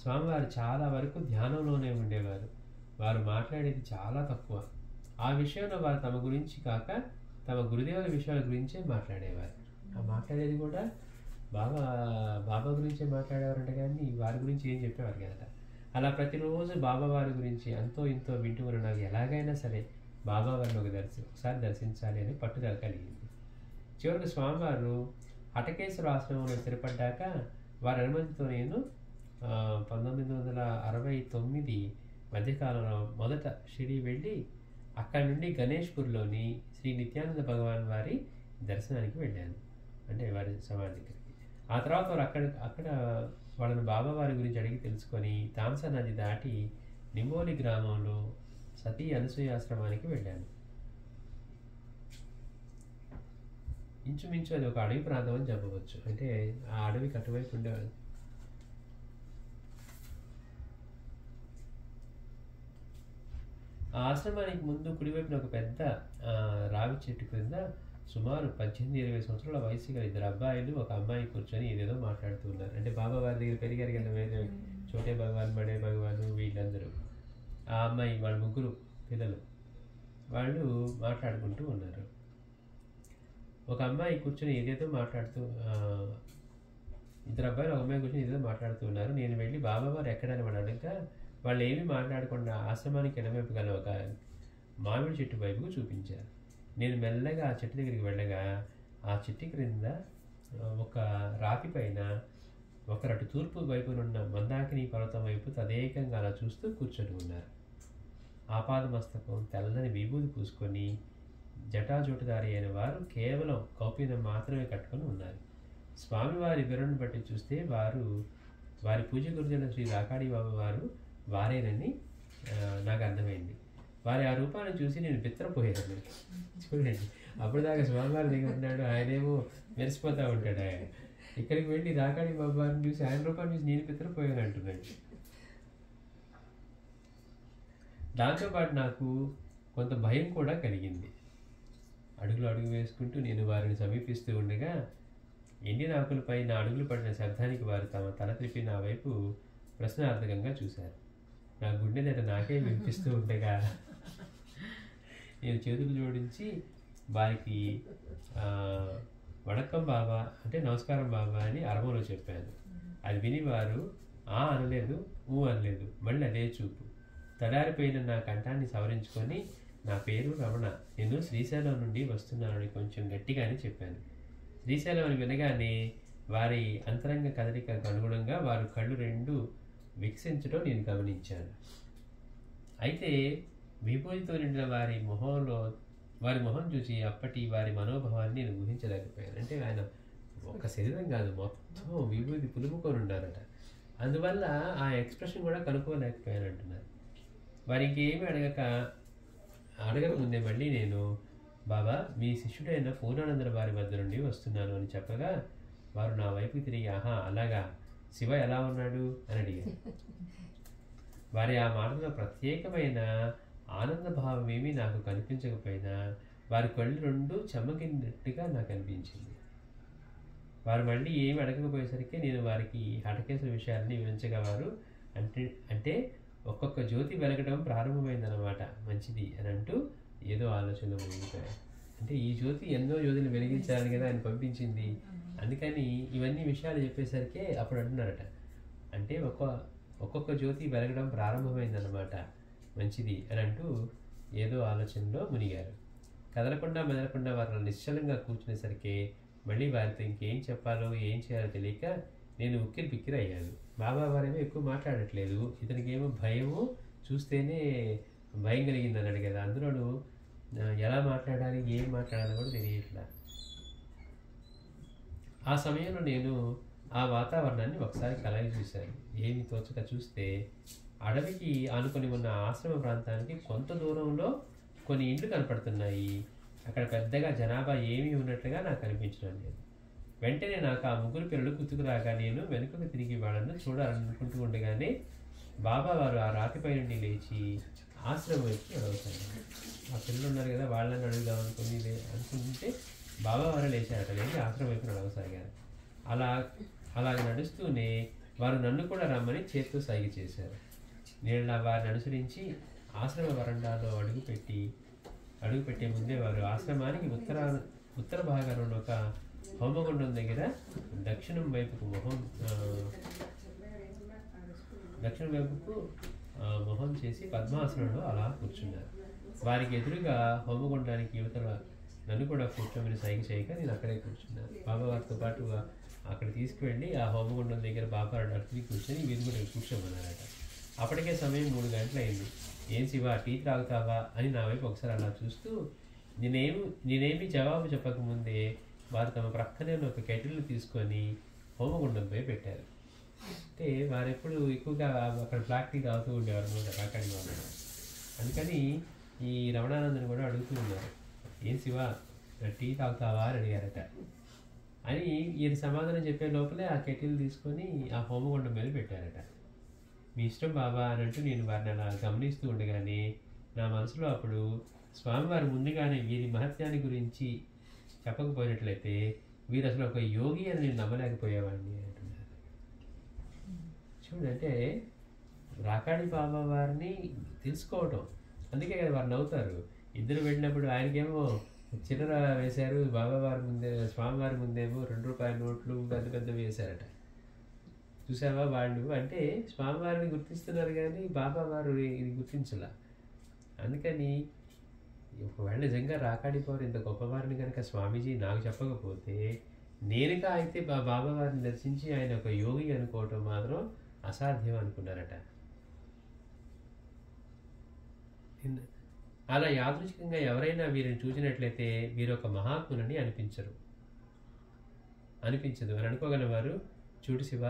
స్వామివారు చాలా వరకు ధ్యానంలోనే ఉండేవారు. వారు మాట్లాడేది చాలా తక్కువ. ఆ విషయంలో వారు తమ గురించి కాక తమ గురుదేవుల విషయాల గురించే మాట్లాడేవారు. ఆ మాట్లాడేది కూడా బాబా గురించే మాట్లాడేవారంట, కానీ వారి గురించి ఏం చెప్పేవారు కదట. అలా ప్రతిరోజు బాబా వారి గురించి అంతో ఇంతో వింటూ ఉన్న నాకు ఎలాగైనా సరే బాబా వారిని ఒకసారి దర్శించాలి అని పట్టుదల కలిగింది. చివరికి స్వామివారు హటకేశ్వర ఆశ్రమంలో స్థిరపడ్డాక వారి అనుమతితో నేను 1969 మధ్యకాలంలో మొదట షిరిడి వెళ్ళి అక్కడి నుండి గణేష్పూర్లోని శ్రీ నిత్యానంద భగవాన్ వారి దర్శనానికి వెళ్ళాను. అంటే వారి సమాధి దగ్గరికి. ఆ తర్వాత వారు అక్కడ వాళ్ళని బాబా వారి గురించి అడిగి తెలుసుకొని తాంసా నది దాటి నింబోలి గ్రామంలో సతీ అనసూయాశ్రమానికి వెళ్ళాను. ఇంచుమించు అది ఒక అడవి ప్రాంతం అని చెప్పవచ్చు. అంటే ఆ అడవికి అటువైపు ఉండేవారు. ఆ ఆశ్రమానికి ముందు కుడివైపున ఒక పెద్ద రావి చెట్టు క్రింద సుమారు 18-20 సంవత్సరాల వయసు గల ఇద్దరు అబ్బాయిలు, ఒక అమ్మాయి కూర్చొని ఏదేదో మాట్లాడుతూ ఉన్నారు. అంటే బాబా వారి దగ్గర పెరిగారు కదా, వేరే చోటే భగవాన్, బడే భగవాన్, వీళ్ళందరూ. ఆ అమ్మాయి వాళ్ళ ముగ్గురు పిల్లలు వాళ్ళు మాట్లాడుకుంటూ ఉన్నారు. ఒక అమ్మాయి కూర్చొని ఏదేదో మాట్లాడుతూ, ఇద్దరు అబ్బాయిలు ఒక అమ్మాయి కూర్చొని ఏదేదో మాట్లాడుతూ ఉన్నారు. నేను వెళ్ళి బాబా వారు ఎక్కడని వాడు అడగగా వాళ్ళు ఏమీ మాట్లాడకుండా ఆశ్రమానికి ఎడమవైపు గల ఒక మామిడి చెట్టు వైపుకు చూపించారు. నేను మెల్లగా ఆ చెట్టు దగ్గరికి వెళ్ళగా ఆ చెట్టు క్రింద ఒక రాతి పైన ఒకరు అటు తూర్పు వైపునున్న మందాకిని పర్వతం వైపు తదేకంగా అలా చూస్తూ కూర్చొని ఉన్నారు. ఆపాదమస్తకం తెల్లని విభూది పూసుకొని జటాజోటుదారి అయిన వారు కేవలం కౌపీనం మాత్రమే కట్టుకొని ఉన్నారు. స్వామివారి వివరణను బట్టి చూస్తే వారి పూజ గురుజన శ్రీ రాకాడి బాబా వారు వారేనని నాకు అర్థమైంది. వారి ఆ రూపాన్ని చూసి నేను బిత్తరపోయాను. చూడండి, అప్పుడు దాకా స్వామివారి దగ్గర ఉన్నాడు, ఆయనేమో మెరిసిపోతూ ఉంటాడు. ఆయన ఇక్కడికి వెళ్ళి రాకాడి బాబాని చూసి ఆయన రూపాన్ని చూసి నేను బిత్తరపోయాను అంటున్నాడు. దాంతోపాటు నాకు కొంత భయం కూడా కలిగింది. అడుగు వేసుకుంటూ నేను వారిని సమీపిస్తూ ఉండగా ఎండిన ఆకులపై నా అడుగులు పడిన శబ్దానికి వారు తమ తల త్రిప్పి నా వైపు ప్రశ్నార్థకంగా చూశారు. నా గుండె దగ్గర నాకే వినిపిస్తూ ఉండగా నేను చేతులు జోడించి వారికి వణక్కం బాబా అంటే నమస్కారం బాబా అని అరవలో చెప్పాను. అది విని వారు అనలేదు, అనలేదు. మళ్ళీ అదే చూపు. తడారిపోయిన నా కంఠాన్ని సవరించుకొని నా పేరు రమణ, నేను శ్రీశైలం నుండి వస్తున్నానని కొంచెం గట్టిగానే చెప్పాను. శ్రీశైలం అని వినగానే వారి అంతరంగ కదలికకు అనుగుణంగా వారు కళ్ళు రెండు వికసించడం నేను గమనించాను. అయితే విభూతితో నిండిన వారి మొహంలో వారి మొహం చూసి అప్పటి వారి మనోభావాన్ని నేను ఊహించలేకపోయాను. అంటే ఆయన ఒక శరీరం కాదు, మొత్తం విభూతి పులుముకొని ఉన్నారట. అందువల్ల ఆ ఎక్స్ప్రెషన్ కూడా కనుక్కోలేకపోయాను అంటున్నారు. వారి ఇంకేమీ అడగక ముందే మళ్ళీ నేను, బాబా మీ శిష్యుడైన పూర్ణానందర వారి వద్ద నుండి వస్తున్నాను అని చెప్పగా వారు నా వైపు తిరిగి, ఆహా అలాగా, శివ ఎలా ఉన్నాడు అని అడిగారు. వారి ఆ మాటలో ప్రత్యేకమైన ఆనంద భావం ఏమీ నాకు కనిపించకపోయినా వారి కళ్ళు రెండు చెమ్మకినట్టుగా నాకు అనిపించింది. వారు మళ్ళీ ఏమి అడగకపోయేసరికి నేను వారికి హఠకేశ్వర విషయాన్ని వివరించగా వారు అంటే ఒక్కొక్క జ్యోతి వెలగడం ప్రారంభమైందన్నమాట, మంచిది అని అంటూ ఏదో ఆలోచనలో మునిగిపోయారు. అంటే ఈ జ్యోతి ఎన్నో జ్యోతులు వెలిగించాలని కదా ఆయన పంపించింది. అందుకని ఇవన్నీ విషయాలు చెప్పేసరికి అప్పుడు అంటున్నారట, అంటే ఒక్కొక్క జ్యోతి వెలగడం ప్రారంభమైందన్నమాట, మంచిది అని అంటూ ఏదో ఆలోచనలో మునిగారు. కదలకుండా మెదలకుండా వారిని నిశ్చలంగా కూర్చునేసరికి మళ్ళీ వారితో ఇంకేం చెప్పాలో ఏం చేయాలో తెలియక నేను ఉక్కిరి బిక్కిరి అయ్యాను. బాబా వారేమో ఎక్కువ మాట్లాడట్లేదు, ఇతనికి ఏమో భయము, చూస్తేనే భయం కలిగింది అన్నాడు కదా, అందులోనూ ఎలా మాట్లాడాలి ఏం మాట్లాడాలో కూడా తెలియట్లా. ఆ సమయంలో నేను ఆ వాతావరణాన్ని ఒకసారి కలయి చూశాను. ఏమి తోచక చూస్తే అడవికి ఆనుకొని ఉన్న ఆశ్రమ ప్రాంతానికి కొంత దూరంలో కొన్ని ఇండ్లు కనపడుతున్నాయి. అక్కడ పెద్దగా జనాభా ఏమీ ఉన్నట్లుగా నాకు అనిపించడం లేదు. వెంటనే నాకు ఆ ముగ్గురు పిల్లలు గుర్తుకురాగా నేను వెనుకకు తిరిగి వాళ్ళను చూడాలనుకుంటూ ఉండగానే బాబా వారు ఆ రాతిపై నుండి లేచి ఆశ్రమం వైపు నడవసాగారు. ఆ పిల్లలు ఉన్నారు కదా, వాళ్ళని అడుగుదాం అనుకుంటే బాబా వారు లేచారట, లేచి ఆశ్రమం వైపు నడవసాగారు. అలా నడుస్తూనే వారు నన్ను కూడా రమ్మని చేత్తో సైగ చేశారు. నేను వారిని అనుసరించి ఆశ్రమ వరండాలో అడుగుపెట్టే ముందే వారు ఆశ్రమానికి ఉత్తర భాగంలో ఒక హోమగుండం దగ్గర దక్షిణం వైపుకు మొహం చేసి పద్మాసనంలో అలా కూర్చున్నారు. వారికి ఎదురుగా హోమగుండానికి యువతల నన్ను కూడా కూర్చోమని సైగ చేయక నేను అక్కడే కూర్చున్నాను. బాబా వారితో పాటు అక్కడ తీసుకువెళ్ళి ఆ హోమగుండం దగ్గర బాబా అడిగి కూర్చొని వీరు కూడా కూర్చోమన్నారట. అప్పటికే సమయం 3 గంటలైంది. ఏం శివ టీ తాగుతావా అని నా వైపు ఒకసారి అలా చూస్తూ నేనేమి జవాబు చెప్పకముందే వారు తమ ప్రక్కనే ఒక కెటిల్ని తీసుకొని హోమగుండంపై పెట్టారు. అంటే వారు ఎప్పుడు ఎక్కువగా అక్కడ బ్లాక్ టీ తాగుతూ ఉండేవారు అన్నమాట, రాకాడి వాళ్ళు. అందుకని ఈ రమణానందని కూడా అడుగుతూ ఉన్నారు, ఏం శివ టీ తాగుతావా అని అడిగారట. అని ఈయన సమాధానం చెప్పే లోపలే ఆ కెటిల్ తీసుకొని ఆ హోమగుండం మీద పెట్టారట. మీ ఇష్టం బాబా అని అంటూ నేను వారిని అలా గమనిస్తూ ఉండగానే నా మనసులో అప్పుడు స్వామివారు ముందుగానే వీరి మహత్యాన్ని గురించి చెప్పకపోయినట్లయితే వీరు అసలు ఒక యోగి అని నేను నమ్మలేకపోయేవాడిని అంటున్నారు. చూడంటే రాకాడి బాబా వారిని తెలుసుకోవటం, అందుకే కదా వారు నవ్వుతారు. ఇద్దరు వెళ్ళినప్పుడు ఆయనకేమో చిల్లర వేశారు, బాబావారి ముందే స్వామివారి ముందేమో 2 రూపాయల నోట్లు పెద్ద పెద్దవి వేశారట. చూసావా వాళ్ళు అంటే స్వామివారిని గుర్తిస్తున్నారు కానీ బాబా వారు ఇది గుర్తించలా. అందుకని ఒకవేళ నిజంగా రాకాడి పవర్ ఇంత గొప్పవారిని కనుక స్వామీజీ నాకు చెప్పకపోతే నేనుగా అయితే బాబా వారిని దర్శించి ఆయన ఒక యోగి అనుకోవటం మాత్రం అసాధ్యం అనుకున్నారట. అలా యాదృచ్ఛికంగా ఎవరైనా వీరిని చూసినట్లయితే వీరు ఒక మహాత్ములని అనిపించదు అని అనుకోగలవారు. చూడు శివ,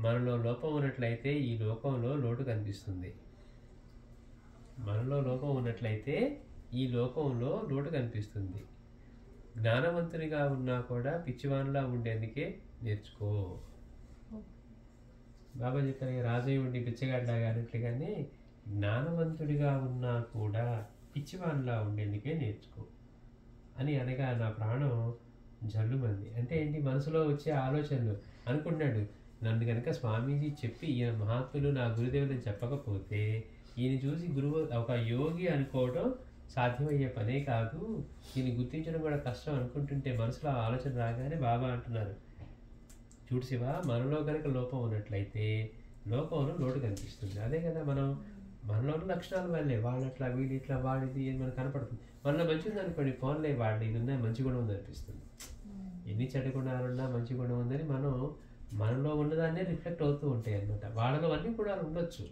మనలో లోపం ఉన్నట్లయితే ఈ లోకంలో లోటు కనిపిస్తుంది. మనలో లోపం ఉన్నట్లయితే ఈ లోకంలో లోటు కనిపిస్తుంది. జ్ఞానవంతునిగా ఉన్నా కూడా పిచ్చివానిలా ఉండేందుకే నేర్చుకో. బాబా చెప్పారు, రాజయ్య ఉండి పిచ్చగాడ్లాగా అన్నట్లుగానే జ్ఞానవంతుడిగా ఉన్నా కూడా పిచ్చివానిలా ఉండేందుకే నేర్చుకో అని అనగా నా ప్రాణం జల్లుమంది. అంటే ఏంటి, మనసులో వచ్చే ఆలోచనలు అనుకున్నాడు, నన్ను కనుక స్వామీజీ చెప్పి ఈయన మహాత్ములు నా గురుదేవులని చెప్పకపోతే ఈయన చూసి గురువు ఒక యోగి అనుకోవడం సాధ్యమయ్యే పనే కాదు, ఈయన గుర్తించడం కూడా కష్టం అనుకుంటుంటే మనసులో ఆలోచన రాగానే బాబా అంటున్నారు, చూడు శివ, మనలో కనుక లోపం ఉన్నట్లయితే లోకంలో లోటు కనిపిస్తుంది. అదే కదా మనలోని లక్షణాల వల్లే వాళ్ళు అట్లా వీళ్ళు ఇట్లా వాడిది మనకు కనపడుతుంది. మనలో మంచి ఉందనుకోండి, ఫోన్లే వాడి ఇది ఉన్నా మంచి గుణం ఉంది అనిపిస్తుంది. ఎన్ని చెడ్డ గుణాలున్నా మంచి గుణం ఉందని మనలో ఉన్నదాన్నే రిఫ్లెక్ట్ అవుతూ ఉంటాయి అన్నమాట. వాళ్ళలో అన్నీ కూడా ఉండొచ్చు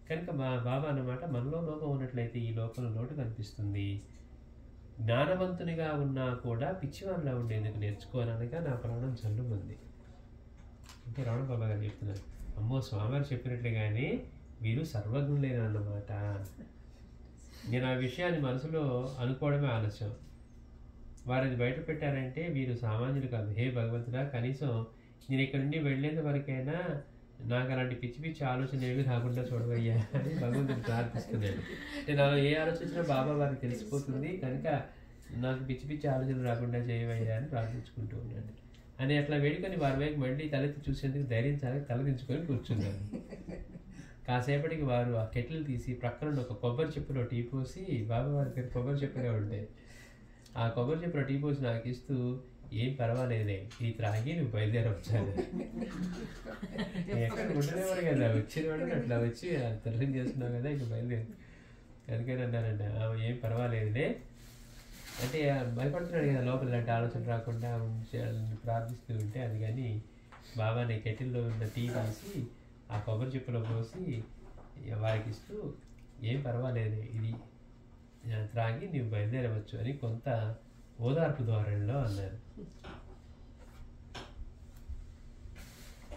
కనుక బాబా అన్నమాట, మనలో లోపం ఉన్నట్లయితే ఈ లోకంలో లోటు కనిపిస్తుంది. జ్ఞానవంతునిగా ఉన్నా కూడా పిచ్చివారిలా ఉండేందుకు నేర్చుకోవాలనగా నా ప్రాణం చల్లుమంది. అంటే రమణ బాబా గారు చెప్తున్నారు, అమ్మో స్వామివారు చెప్పినట్లుగానే వీరు సర్వజ్ఞులేనన్నమాట. నేను ఆ విషయాన్ని మనసులో అనుకోవడమే ఆలస్యం. వారిని బయట పెట్టారంటే వీరు సామాన్యులు కాదు. హే భగవంతుడా, కనీసం నేను ఇక్కడి నుండి వెళ్ళేంత వరకైనా నాకు అలాంటి పిచ్చి పిచ్చి ఆలోచన ఏమి రాకుండా చూడవయ్యా అని భగవంతుడు ప్రార్థిస్తున్నాడు. అంటే నాలో ఏ ఆలోచన వచ్చినా బాబా వారికి తెలిసిపోతుంది కనుక నాకు పిచ్చి పిచ్చి ఆలోచన రాకుండా చేయవయ్యా అని ప్రార్థించుకుంటూ ఉన్నాడు. అని అట్లా వేడుకొని వారి వైపు మళ్ళీ తలెత్తి చూసేందుకు ధైర్యం చాలా తలదించుకొని కూర్చున్నారు. కాసేపటికి వారు ఆ కెటిల్ తీసి ప్రక్కన ఒక కొబ్బరి చెప్పులో టీ పోసి, బాబా వారికి కొబ్బరి చెప్పులే ఉంటాయి, ఆ కొబ్బరి చెప్పులో టీ పోసి నాకు ఇస్తూ, ఏం పర్వాలేదే ఇది త్రాగి నువ్వు బయలుదేరవచ్చాను. ఎక్కడ ఉండలేవాడు కదా, వచ్చిన వాడు అట్లా వచ్చి దర్శనం చేస్తున్నావు కదా ఇక బయలుదేరు అందుకని అన్నానండి. ఏం పర్వాలేదులే అంటే భయపడుతున్నాడు కదా లోపల ఇలాంటి ఆలోచన రాకుండా ఉంచాలని ప్రార్థిస్తూ ఉంటే. అది కానీ బాబా నీ కెటిల్లో ఉన్న టీ తీసి ఆ కొబ్బరి చెప్పులో పోసి వారికి ఇస్తూ, ఏం పర్వాలేదు ఇది త్రాగి నీవు బయలుదేరవచ్చు అని కొంత ఓదార్పు ధోరణిలో అన్నారు.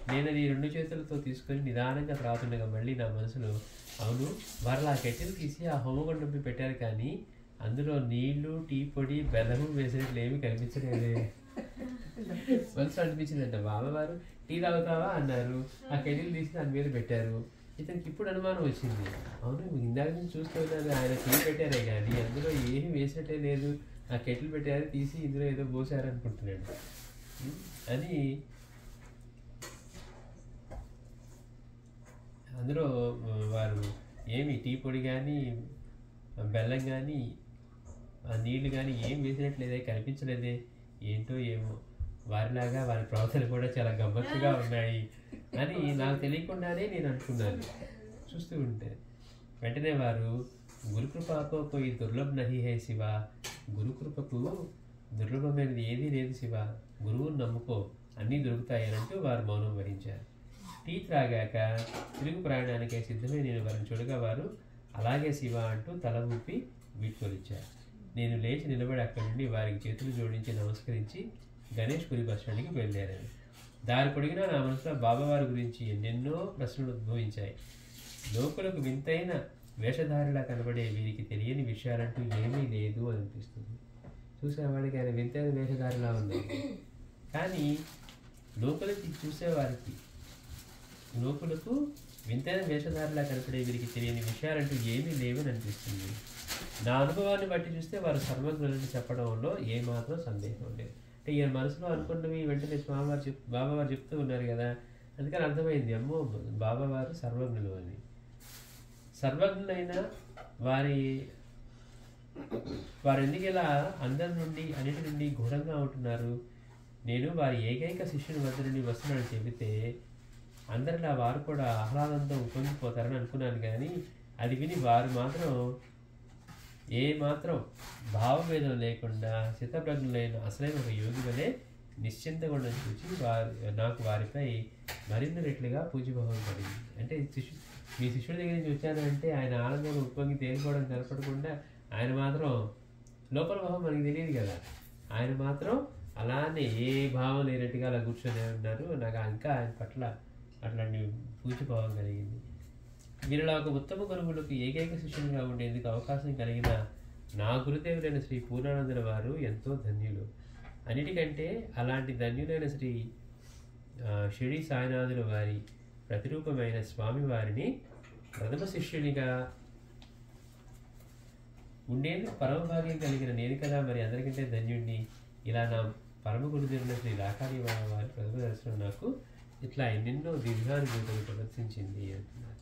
నేను అది 2 చేతులతో తీసుకొని నిదానంగా త్రాగుతుండగా మళ్ళీ నా మనసులో, అవును వారు ఆ కెటిల్ తీసి ఆ హోమగుండంపై పెట్టారు కానీ అందులో నీళ్లు, టీ పొడి, బెల్లము వేసినట్లు ఏమీ కనిపించలేదే. మనసు అనిపించిందంట, బాబావారు టీ తాగుతావా అన్నారు, ఆ కెటిల్ తీసి దాని మీద పెట్టారు. ఇతనికి ఇప్పుడు అనుమానం వచ్చింది, అవును ఇందాక నుంచి చూస్తున్నారు ఆయన టీ పెట్టారే కానీ అందులో ఏమీ వేసినట్టే లేదు, ఆ కెటిల్ పెట్టారు తీసి ఇందులో ఏదో పోసారు అనుకుంటున్నాడు అని. అందులో వారు ఏమి టీ పొడి కానీ బెల్లం కానీ నీళ్లు కానీ ఏం వేసినట్లేదే, కనిపించలేదే, ఏంటో ఏమో వారిలాగా వారి ప్రవర్తన కూడా చాలా గమ్మత్తుగా ఉన్నాయి అని నాకు తెలియకుండానే నేను అనుకున్నాను చూస్తూ ఉంటే. వెంటనే వారు, గురుకృపకు కోయి దుర్లభ నహి హే శివ, గురుకృపకు దుర్లభమైనది ఏదీ లేదు శివ, గురువుని నమ్ముకో అన్నీ దొరుకుతాయి అని అంటూ వారు మౌనం వహించారు. టీ త్రాగాక తిరుగు ప్రయాణానికే సిద్ధమై నేను వారిని చూడగా వారు అలాగే శివ అంటూ తల ఊపి వీడ్కోలిచ్చారు. నేను లేచి నిలబడి అక్కడి నుండి వారికి చేతులు జోడించి నమస్కరించి గణేష్ పురి బస్ స్టాండ్కి బయలుదేరాను. దారి పొడిగినా నా మనసులో బాబావారి గురించి ఎన్నెన్నో ప్రశ్నలు ఉద్భవించాయి. లోకులకు వింతైన వేషధారిలా కనబడే వీరికి తెలియని విషయాలంటూ ఏమీ లేదు అనిపిస్తుంది. చూసేవాడికి ఆయన వింతైన వేషధారిలా ఉంది కానీ లోకులకు వింతైన వేషధారిలా కనపడే వీరికి తెలియని విషయాలంటూ ఏమీ లేవని అనిపిస్తుంది. నా అనుభవాన్ని బట్టి చూస్తే వారు సర్వజ్ఞులని చెప్పడంలో ఏమాత్రం సందేహం లేదు. అంటే ఈయన మనసులో అనుకున్నవి వెంటనే బాబావారు చెప్తూ ఉన్నారు కదా, అందుకని అర్థమైంది, అమ్మో బాబావారు సర్వజ్ఞులు అని. సర్వజ్ఞులైన వారు ఎందుకు ఇలా అందరి నుండి అన్నిటి నుండి ఘోరంగా ఉంటున్నారు? నేను వారి ఏకైక శిష్యుని వద్ద నుండి వస్తున్నానని చెబితే అందరిలా వారు కూడా ఆహ్లాదంతో ఉపంగిపోతారని అనుకున్నాను కానీ అది విని వారు మాత్రం ఏ మాత్రం భావభేదం లేకుండా చిత్తప్రజ్ఞులైన అసలైన ఒక యోగి వలె నిశ్చింతగా ఉండని చూసి నాకు వారిపై మరిన్ని రెట్లుగా పూజ్యభావం కలిగింది. అంటే మీ శిష్యుడి దగ్గర నుంచి వచ్చానంటే ఆయన ఆనందంగా ఉప్పొంగి తేలిపోవడం కనపడకుండా ఆయన మాత్రం లోపల భావం మనకి తెలియదు కదా, ఆయన మాత్రం అలానే ఏ భావం లేనట్టుగా అలా కూర్చొని ఉన్నారు. నాకు ఇంకా ఆయన పట్ల అట్లాంటి పూజ్యభావం కలిగింది. వీరిలో ఒక ఉత్తమ గురువులకు ఏకైక శిష్యునిగా ఉండేందుకు అవకాశం కలిగిన నా గురుదేవులైన శ్రీ పూర్ణానందుల వారు ఎంతో ధన్యులు. అన్నిటికంటే అలాంటి ధన్యులైన శ్రీ షిరిడి సాయినాథుల వారి ప్రతిరూపమైన స్వామివారిని ప్రథమ శిష్యునిగా ఉండేందుకు పరమభాగ్యం కలిగిన నేను కదా మరి అందరికంటే ధన్యుడిని. ఇలా నా పరమ గురుదేవుల శ్రీ రాకాని వారి ప్రథమ దర్శనం నాకు ఇట్లా ఎన్నెన్నో దివ్యానుభూతులు ప్రదర్శించింది అంటున్నారు.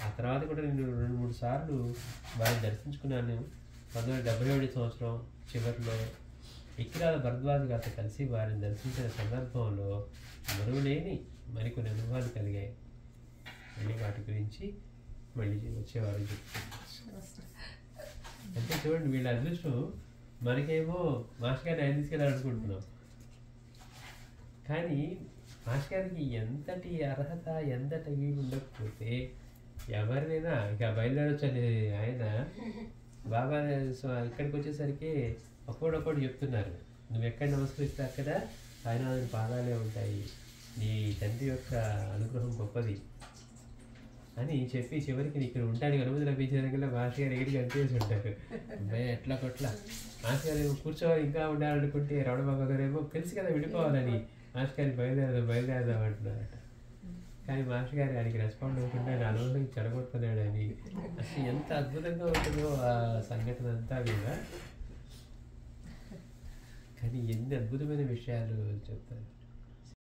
ఆ తర్వాత కూడా నేను 2-3 సార్లు వారిని దర్శించుకున్నాను. 1977 సంవత్సరం చివరిలో ఎక్కిరాల భరద్వాజ్ గారితో కలిసి వారిని దర్శించిన సందర్భంలో మరువలేని మరికొన్ని అనుభవాలు కలిగాయి. మళ్ళీ వాటి గురించి మళ్ళీ వచ్చేవారు చెప్తున్నారు. అంటే చూడండి వీళ్ళ అదృష్టం, మనకేమో మాస్టర్ గారిని ఆయన తీసుకెళ్ళాలనుకుంటున్నాం కానీ మాస్టర్ గారికి ఎంతటి అర్హత ఎంతటి ఉండకపోతే ఎవరినైనా ఇక బయలుదేరొచ్చు అనే ఆయన బాబా ఇక్కడికి వచ్చేసరికి ఒక్కొక్కడు చెప్తున్నారు, నువ్వు ఎక్కడ నమస్కరిస్తే అక్కడ సాయినాథుని పాదాలే ఉంటాయి, నీ తండ్రి యొక్క అనుగ్రహం గొప్పది అని చెప్పి చివరికి ఇక్కడ ఉండడానికి అనుమతి లభించడానికి మాస్టర్ గారు ఎగిరికి కనిపించి ఉంటారు. అబ్బాయి ఎట్లా కొట్లా మాస్టర్ గారు ఏమో కూర్చోవాలి ఇంకా ఉండాలనుకుంటే రమణబాబు గారు ఏమో తెలుసు కదా విడిపోవాలని మాస్టర్ గారిని బయలుదేరదాం అంటున్నారట. కానీ మాస్టర్ గారు ఆయనకి రెస్పాండ్ అవ్వకుండా నా అనుభవం చెడగొడుతున్నాడు అని. అసలు ఎంత అద్భుతంగా ఉంటుందో ఆ సంఘటన అంతా కూడా. కానీ ఎన్ని అద్భుతమైన విషయాలు చెప్తారు.